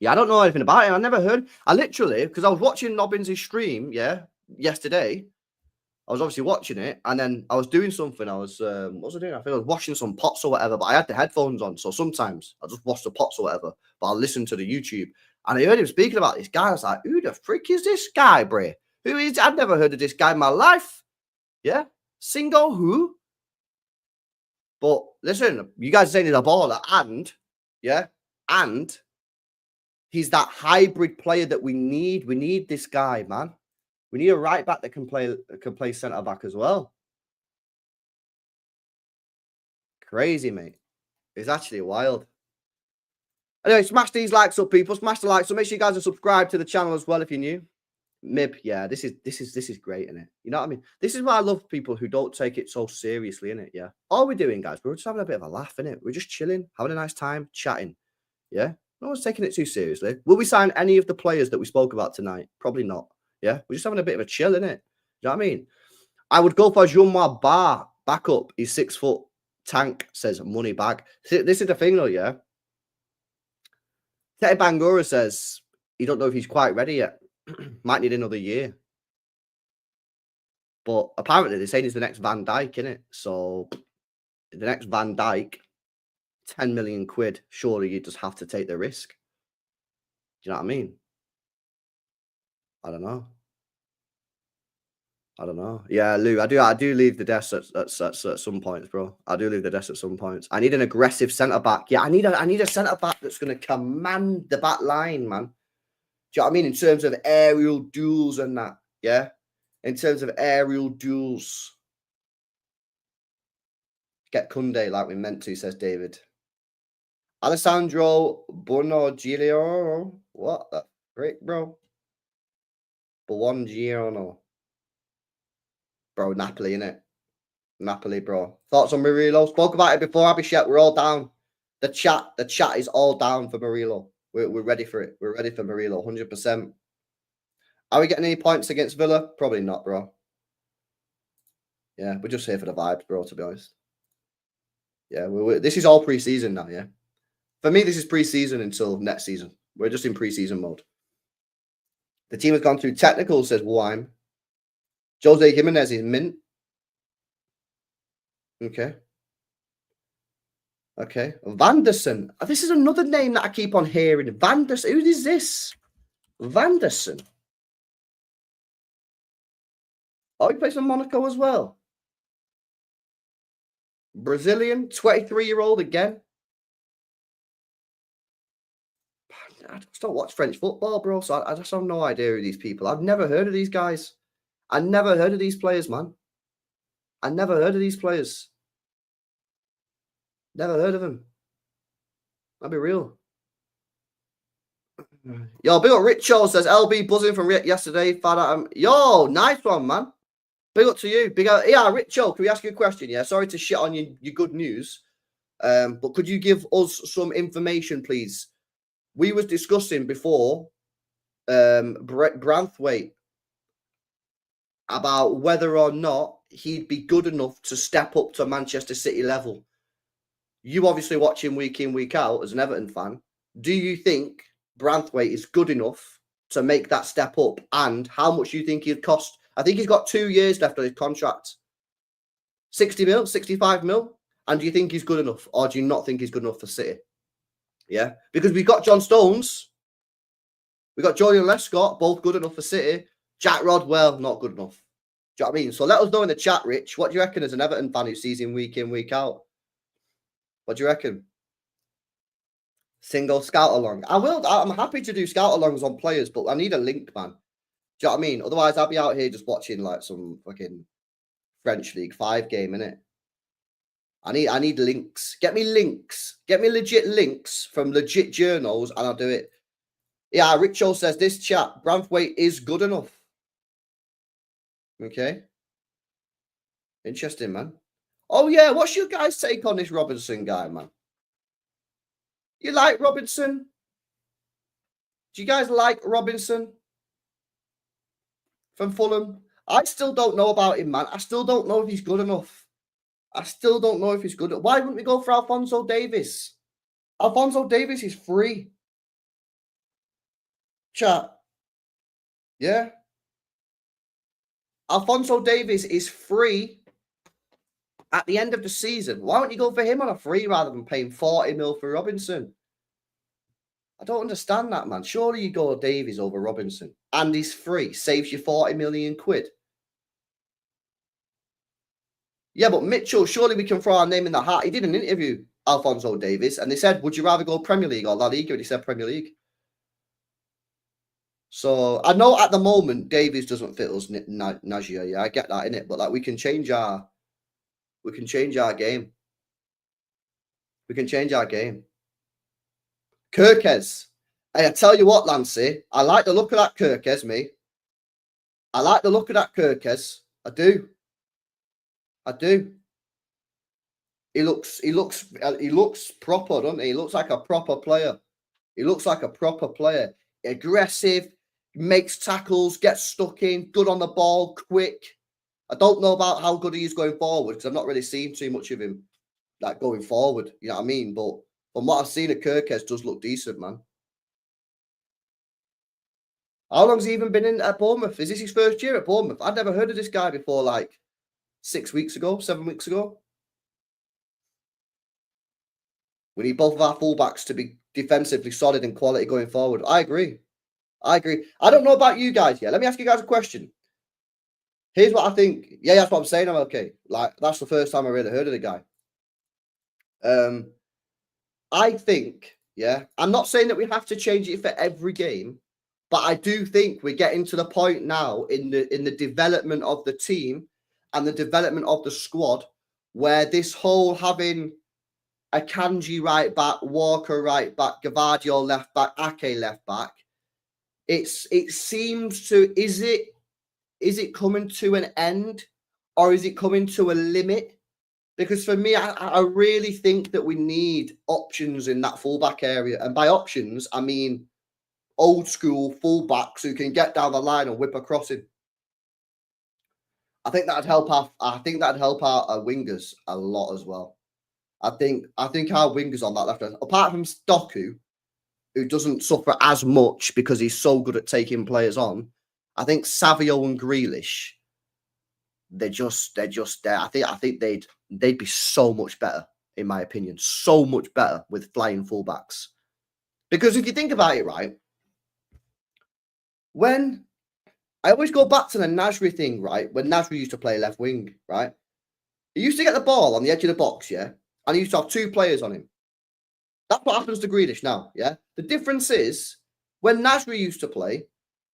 Yeah, I don't know anything about it. I never heard. I literally, because I was watching Nobbins' stream, yesterday. I was obviously watching it, and then I was doing something. I was, what was I doing? I think I was washing some pots or whatever, but I had the headphones on. So sometimes I just wash the pots or whatever, but I'll listen to the YouTube. And I heard him speaking about this guy. I was like, who the frick is this guy, bro? Who is? I've never heard of this guy in my life. Yeah. Singo, who? But listen, you guys are saying he's a baller, and he's that hybrid player that we need. We need this guy, man. We need a right back that can play centre back as well. Crazy, mate. It's actually wild. Anyway, smash these likes up, people. Smash the likes. So make sure you guys are subscribed to the channel as well if you're new. Mib, yeah, this is great, isn't it? You know what I mean? This is why I love people who don't take it so seriously, innit? Yeah. All we're doing, guys, we're just having a bit of a laugh, innit? We're just chilling, having a nice time, chatting. Yeah. No one's taking it too seriously. Will we sign any of the players that we spoke about tonight? Probably not. Yeah. We're just having a bit of a chill, innit? You know what I mean? I would go for Jean-Noir Bar. Back up. He's 6 foot. Tank says money bag. This is the thing, though, yeah? Tete Bangura says he don't know if he's quite ready yet. Might need another year. But apparently they're saying he's the next Van Dijk, innit? So the next Van Dijk, 10 million quid. Surely you just have to take the risk. Do you know what I mean? I don't know. Yeah, Lou, I do leave the desk at some points, bro. I do leave the desk at some points. I need an aggressive centre back. Yeah, I need a centre back that's going to command the back line, man. Do you know what I mean? In terms of aerial duels and that, yeah? In terms of aerial duels. Get Kunde like we meant to, says David. Alessandro Bonogilio. What the frick, bro? Buongiorno. Bro, Napoli, innit? Napoli, bro. Thoughts on Murillo? Spoke about it before, Abhishek. We're all down. The chat is all down for Murillo. We're ready for it. We're ready for Murillo, 100%. Are we getting any points against Villa? Probably not, bro. Yeah, we're just here for the vibes, bro, to be honest. Yeah, this is all pre-season now, yeah? For me, this is pre-season until next season. We're just in pre-season mode. The team has gone through technical, says Wime. Jose Jimenez is mint. Okay. Vanderson. This is another name that I keep on hearing. Vanderson. Who is this? Vanderson. Oh, he plays for Monaco as well. Brazilian, 23-year-old again. I just don't watch French football, bro. So I just have no idea who these people. I've never heard of these guys. I never heard of these players, man. I never heard of these players. Never heard of them. I'll be real. Yo, big up Richo says LB buzzing from yesterday. Yo, nice one, man. Big up to you. Big up. Yeah, Richo, can we ask you a question? Yeah, sorry to shit on your good news. But could you give us some information, please? We was discussing before Branthwaite about whether or not he'd be good enough to step up to Manchester City level. You obviously watch him week in, week out as an Everton fan. Do you think Branthwaite is good enough to make that step up? And how much do you think he'd cost? I think he's got 2 years left on his contract. 60 mil, 65 mil. And do you think he's good enough? Or do you not think he's good enough for City? Yeah. Because we've got John Stones. We've got Julian Lescott, both good enough for City. Jack Rodwell, not good enough. Do you know what I mean? So let us know in the chat, Rich. What do you reckon as an Everton fan who sees him week in, week out? What do you reckon? Single scout along. I'm happy to do scout alongs on players, but I need a link, man. Do you know what I mean? Otherwise, I'll be out here just watching like some fucking French League 5 game, innit? I need links. Get me links. Get me legit links from legit journals, and I'll do it. Yeah, Richo says this chat, Branthwaite is good enough. Okay. Interesting, man. Oh, yeah. What's your guys' take on this Robinson guy, man? You like Robinson? Do you guys like Robinson from Fulham? I still don't know about him, man. I still don't know if he's good enough. I still don't know if he's good. Why wouldn't we go for Alphonso Davies? Alphonso Davies is free. Chat. Yeah. Alphonso Davies is free at the end of the season. Why don't you go for him on a free rather than paying 40 mil for Robinson? I don't understand that, man. Surely you go Davies over Robinson. And he's free. Saves you 40 million quid. Yeah, but Mitchell, surely we can throw our name in the hat. He did an interview, Alphonso Davies, and they said, would you rather go Premier League or La Liga? And he said Premier League. So I know at the moment Davies doesn't fit us, Najia. Yeah, I get that, innit? But like we can change our game. We can change our game. Kirkes. Hey, I tell you what, Lancey, I like the look of that Kirkes, me. I like the look of that Kirkes. I do. I do. He looks proper, doesn't he? He looks like a proper player. He looks like a proper player. Aggressive, makes tackles, gets stuck in, good on the ball, quick. I don't know about how good he is going forward because I've not really seen too much of him like going forward. You know what I mean? But from what I've seen of Kirkes does look decent, man. How long's he even been in at Bournemouth? Is this his first year at Bournemouth? I'd never heard of this guy before, like 7 weeks ago. We need both of our fullbacks to be defensively solid and quality going forward. I agree. I don't know about you guys yet. Let me ask you guys a question. Here's what I think. Yeah, that's what I'm saying. I'm okay. Like, that's the first time I really heard of the guy. I think, yeah, I'm not saying that we have to change it for every game, but I do think we're getting to the point now in the development of the team and the development of the squad where this whole having Akanji right back, Walker right back, Gavadio left back, Ake left back, it seems to, is it coming to an end or is it coming to a limit? Because for me, I really think that we need options in that fullback area. And by options, I mean old school fullbacks who can get down the line and whip a crossing. I think that'd help our wingers a lot as well. I think our wingers on that left hand, apart from Doku, who doesn't suffer as much because he's so good at taking players on, I think Savio and Grealish, they're just there. I think they'd be so much better, in my opinion, so much better with flying fullbacks. Because if you think about it, right, when I always go back to the Nasri thing, right, when Nasri used to play left wing, right, he used to get the ball on the edge of the box, yeah, and he used to have two players on him. That's what happens to Grealish now, yeah. The difference is when Nasri used to play,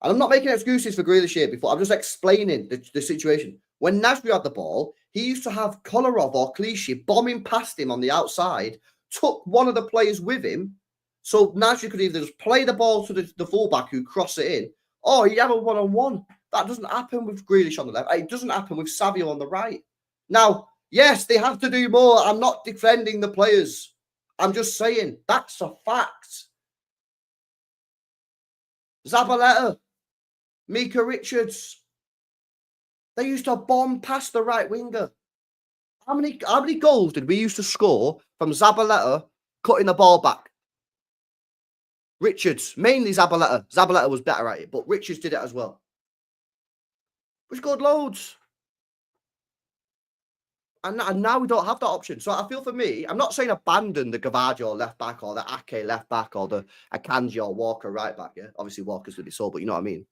and I'm not making excuses for Grealish here before, I'm just explaining the situation. When Nasri had the ball, he used to have Kolarov or Clichy bombing past him on the outside, took one of the players with him, so Nasri could either just play the ball to the fullback who cross it in, or he'd have a one-on-one. That doesn't happen with Grealish on the left. It doesn't happen with Savio on the right. Now, yes, they have to do more. I'm not defending the players. I'm just saying that's a fact. Zabaleta, Mika Richards, they used to bomb past the right winger. How many goals did we used to score from Zabaleta cutting the ball back? Richards, mainly Zabaleta. Zabaleta was better at it, but Richards did it as well. We scored loads. And now we don't have that option. So I feel for me, I'm not saying abandon the Gavadio left back or the Ake left back or the Akanji or Walker right back. Yeah, obviously Walker's going to be sold, but you know what I mean.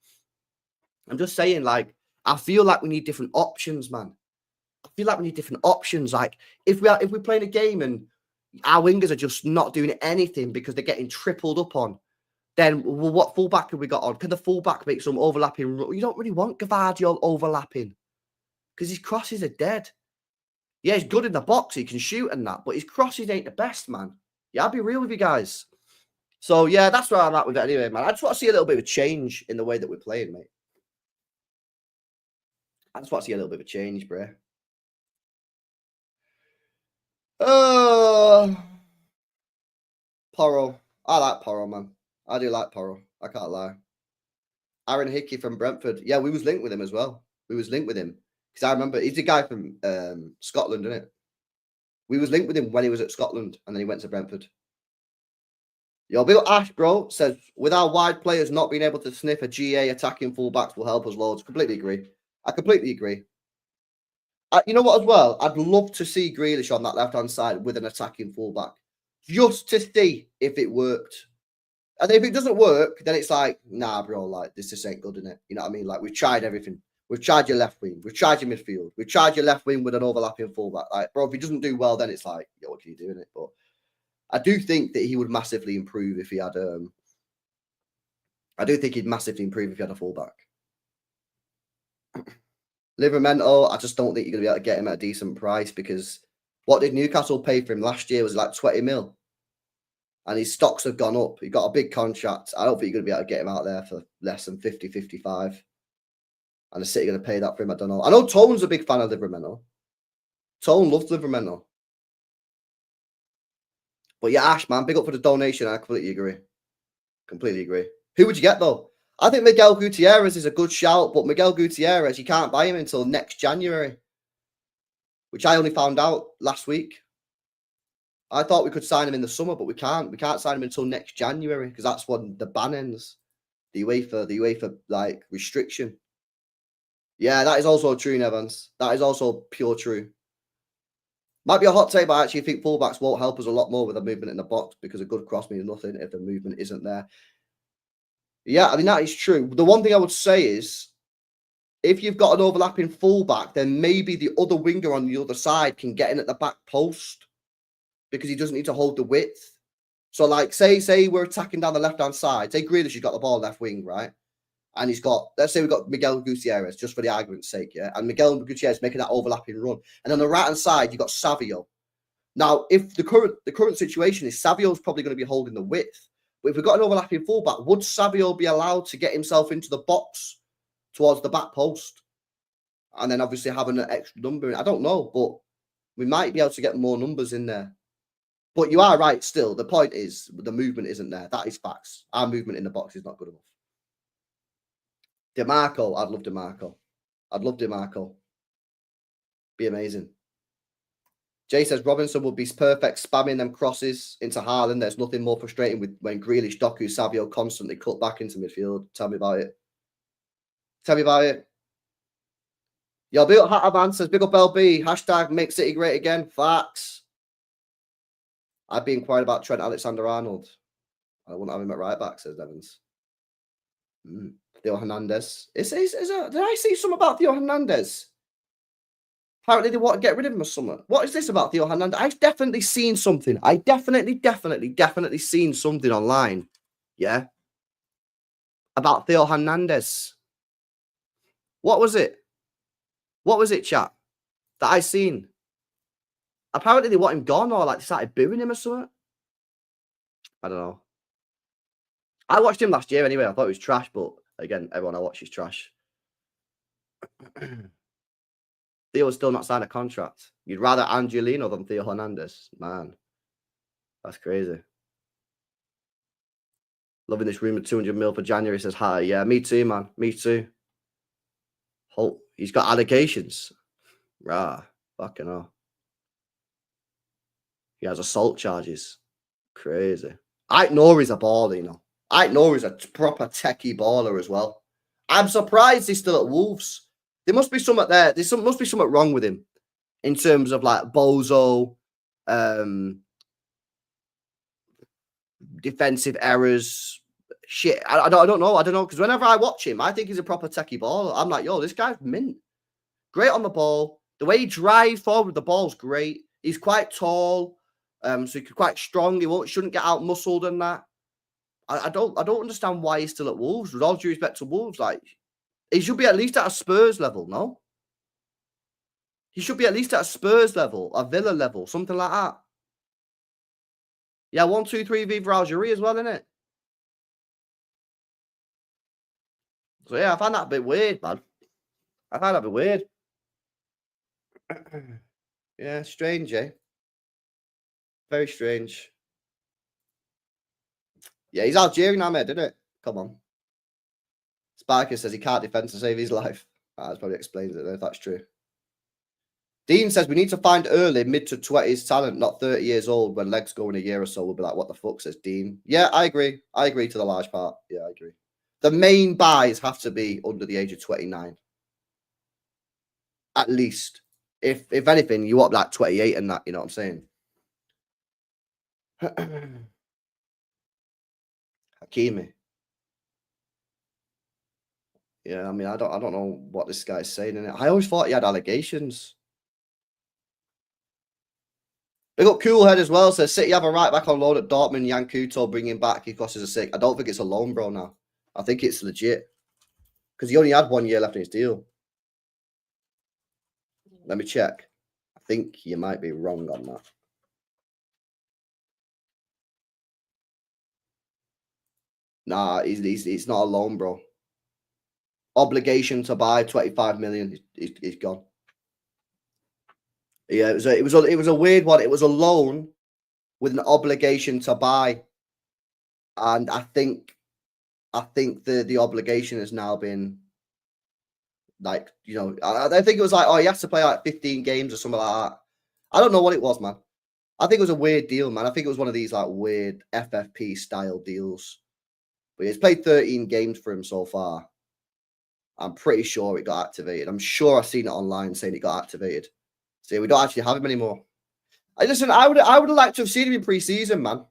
I'm just saying, like, I feel like we need different options, man. I feel like we need different options. Like, if we're playing a game and our wingers are just not doing anything because they're getting tripled up on, then what fullback have we got on? Can the fullback make some overlapping? You don't really want Gavadio overlapping because his crosses are dead. Yeah, he's good in the box. He can shoot and that, but his crosses ain't the best, man. Yeah, I'll be real with you guys. So, yeah, that's where I'm at with it anyway, man. I just want to see a little bit of a change in the way that we're playing, mate. I just want to see a little bit of a change, bro. Porro. I like Porro, man. I do like Porro. I can't lie. Aaron Hickey from Brentford. Yeah, we was linked with him as well. Because I remember he's the guy from Scotland, isn't it? We was linked with him when he was at Scotland, and then he went to Brentford. Yo, Bill Ash, bro, says, with our wide players not being able to sniff a GA, attacking fullbacks will help us loads. Completely agree. I completely agree. You know what, as well? I'd love to see Grealish on that left-hand side with an attacking fullback, just to see if it worked. And if it doesn't work, then it's like, nah, bro, like, this just ain't good, innit? You know what I mean? Like, we've tried everything. We've tried your left wing. We've tried your midfield. We've tried your left wing with an overlapping fullback. Like, bro, if he doesn't do well, then it's like, yo, what can you do in it? But I do think that he would massively improve if he had I do think he'd massively improve if he had a fullback. Livramento, I just don't think you're going to be able to get him at a decent price because what did Newcastle pay for him last year was like 20 mil. And his stocks have gone up. He got a big contract. I don't think you're going to be able to get him out there for less than 50, 55. And the City are going to pay that for him. I don't know. I know Tone's a big fan of Livramento. Tone loves Livramento. But yeah, Ash, man, big up for the donation. I completely agree. Completely agree. Who would you get, though? I think Miguel Gutierrez is a good shout, but Miguel Gutierrez, you can't buy him until next January, which I only found out last week. I thought we could sign him in the summer, but we can't. We can't sign him until next January because that's when the ban ends. The UEFA like restriction. Yeah, that is also true, Nevans. That is also pure true. Might be a hot take, but I actually think fullbacks won't help us a lot more with the movement in the box because a good cross means nothing if the movement isn't there. Yeah, I mean, that is true. The one thing I would say is if you've got an overlapping fullback, then maybe the other winger on the other side can get in at the back post because he doesn't need to hold the width. So, like, say we're attacking down the left-hand side. Say Grealish has got the ball left wing, right? And he's got, let's say we've got Miguel Gutierrez, just for the argument's sake, yeah? And Miguel Gutierrez making that overlapping run. And on the right-hand side, you've got Savio. Now, if the current situation is Savio's probably going to be holding the width, but if we've got an overlapping fullback, would Savio be allowed to get himself into the box towards the back post? And then obviously having an extra number. I don't know, but we might be able to get more numbers in there. But you are right still. The point is the movement isn't there. That is facts. Our movement in the box is not good enough. DeMarco. I'd love DeMarco. I'd love DeMarco. Be amazing. Jay says Robinson would be perfect spamming them crosses into Haaland. There's nothing more frustrating with when Grealish, Doku, Savio constantly cut back into midfield. Tell me about it. Tell me about it. Yo, Bill Hataman says, big up LB. Hashtag make City great again. Facts. I'd be inquiring about Trent Alexander-Arnold. I wouldn't have him at right back, says Evans. Theo Hernandez. Did I see something about Theo Hernandez? Apparently they want to get rid of him or something. What is this about Theo Hernandez? I've definitely seen something. I definitely seen something online. Yeah. About Theo Hernandez. What was it? What was it, chat? That I seen? Apparently they want him gone or like they started booing him or something. I don't know. I watched him last year anyway. I thought it was trash, but again, everyone I watch is trash. Theo's still not signed a contract. You'd rather Angelino than Theo Hernandez. Man, that's crazy. Loving this rumor 200 mil for January, says hi. Yeah, me too, man. Me too. He's got allegations. Rah, fucking hell. He has assault charges. Crazy. I know he's a baller, you know. I know he's a proper techie baller as well. I'm surprised he's still at Wolves. There must be something there. Must be something wrong with him in terms of like bozo, defensive errors, shit. I don't know. Because whenever I watch him, I think he's a proper techie baller. I'm like, yo, this guy's mint. Great on the ball. The way he drives forward with the ball's great. He's quite tall, so he's quite strong. Shouldn't get out muscled and that. I don't understand why he's still at Wolves. With all due respect to Wolves, like he should be at least at a Spurs level, no? He should be at least at a Spurs level, a Villa level, something like that. Yeah, 1-2-3 Viva Algeria as well, innit? So yeah, I find that a bit weird, man. I find that a bit weird. Yeah, strange, eh? Very strange. Yeah, he's Algerian, Ahmed, didn't it? Come on. Sparker says he can't defend to save his life. That probably explains it, though, if that's true. Dean says we need to find early mid to 20s talent, not 30 years old. When legs go in a year or so, we'll be like, what the fuck, says Dean. Yeah, I agree. I agree to the large part. Yeah, I agree. The main buys have to be under the age of 29. At least. If anything, you want like 28 and that, you know what I'm saying? Hakimi. Yeah, I mean, I don't know what this guy's saying in it. I always thought he had allegations. Big up Coolhead as well. Says City have a right back on loan at Dortmund. Yankuto bringing back because he's a sick. I don't think it's a loan, bro. Now I think it's legit because he only had 1 year left in his deal. Let me check. I think you might be wrong on that. Nah, he's not a loan, bro. Obligation to buy 25 million. He's gone. Yeah, it was a weird one. It was a loan with an obligation to buy, and I think the obligation has now been like, you know, I think it was like, oh, he has to play like 15 games or something like that. I don't know what it was, man. I think it was a weird deal, man. I think it was one of these like weird FFP style deals. But he's played 13 games for him so far. I'm pretty sure it got activated. I'm sure I've seen it online saying it got activated. So we don't actually have him anymore. Listen, I would have liked to have seen him in pre-season, man.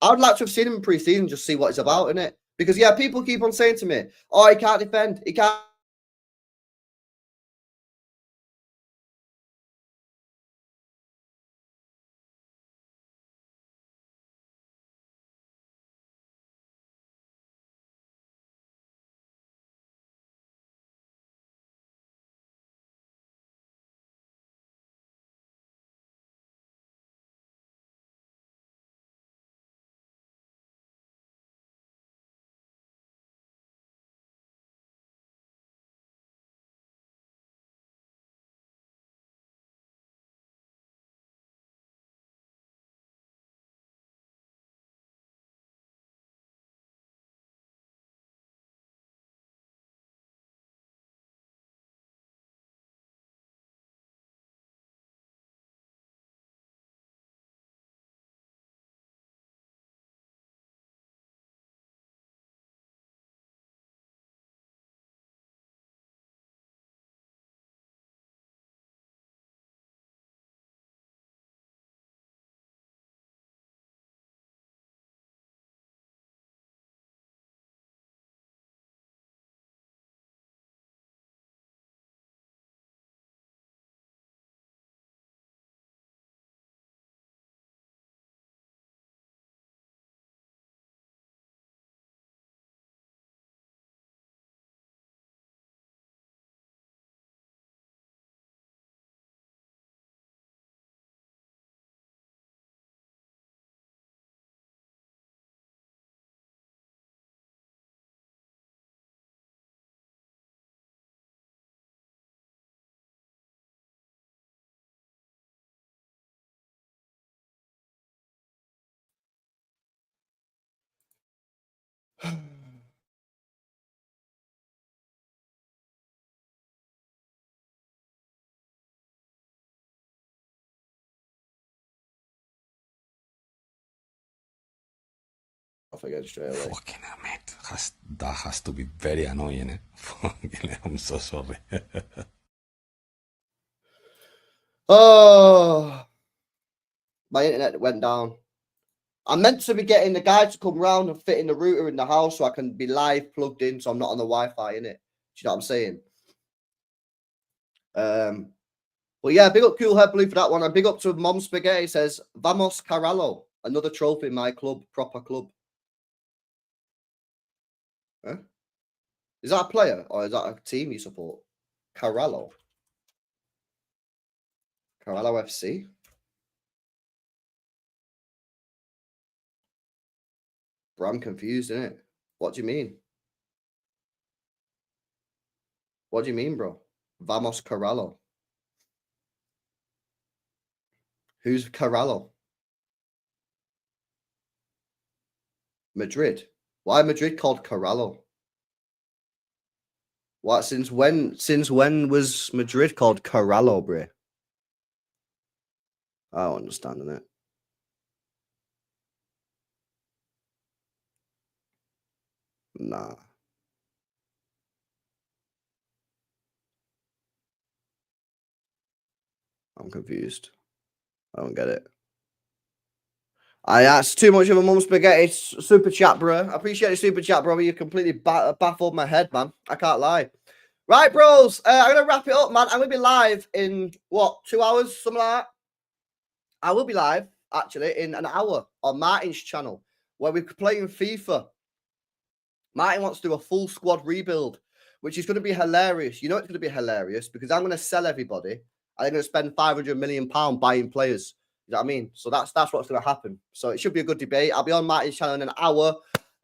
I would like to have seen him in pre-season, just see what it's about, innit? Because yeah, people keep on saying to me, oh, he can't defend. He can't. Off again straight away. Fucking hell, mate. That has to be very annoying, eh? Fucking hell, I'm so sorry. Oh, my internet went down. I'm meant to be getting the guy to come round and fit in the router in the house so I can be live plugged in, so I'm not on the Wi-Fi, innit? Do you know what I'm saying? But yeah, big up Cool Head Blue for that one, and big up to Mom Spaghetti. Says Vamos Carallo, another trophy in my club, proper club. Huh? Is that a player or is that a team you support? Carallo. Carallo FC. Bro, I'm confused, innit? What do you mean? What do you mean, bro? Vamos Carallo. Who's Carallo? Madrid. Why Madrid called Carallo? What? Since when was Madrid called Carallo, bro? I don't understand it. Nah. I'm confused. I don't get it. That's too much of a mum spaghetti super chat, bro. I appreciate the super chat, bro. You completely baffled my head, man. I can't lie. Right, bros. I'm going to wrap it up, man. I'm going to be live in, 2 hours? Something like that. I will be live, actually, in an hour on Martin's channel where we're playing FIFA. Martin wants to do a full squad rebuild, which is going to be hilarious. You know it's going to be hilarious because I'm going to sell everybody and I'm going to spend £500 million buying players. You know what I mean? So that's what's going to happen. So it should be a good debate. I'll be on Martin's channel in an hour.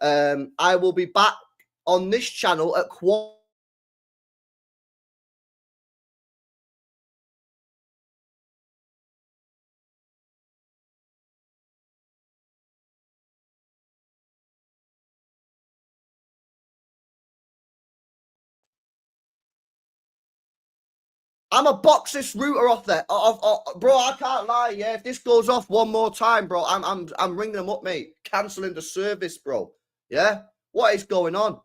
I will be back on this channel at I'm a box this router off there, bro. I can't lie. Yeah, if this goes off one more time, bro, I'm ringing them up, mate. Canceling the service, bro. Yeah, what is going on?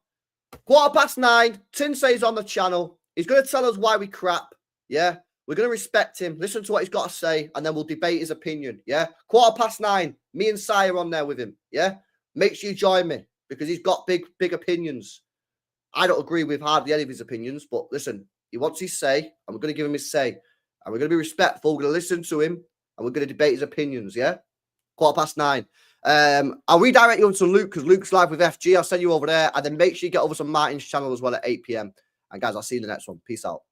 9:15. Tinsey's on the channel. He's going to tell us why we crap. Yeah, we're going to respect him. Listen to what he's got to say, and then we'll debate his opinion. Yeah, 9:15. Me and Sai are on there with him. Yeah, make sure you join me because he's got big opinions. I don't agree with hardly any of his opinions, but listen. He wants his say, and we're going to give him his say. And we're going to be respectful. We're going to listen to him, and we're going to debate his opinions, yeah? 9:15. I'll redirect you over to Luke, because Luke's live with FG. I'll send you over there. And then make sure you get over to Martin's channel as well at 8 p.m. And guys, I'll see you in the next one. Peace out.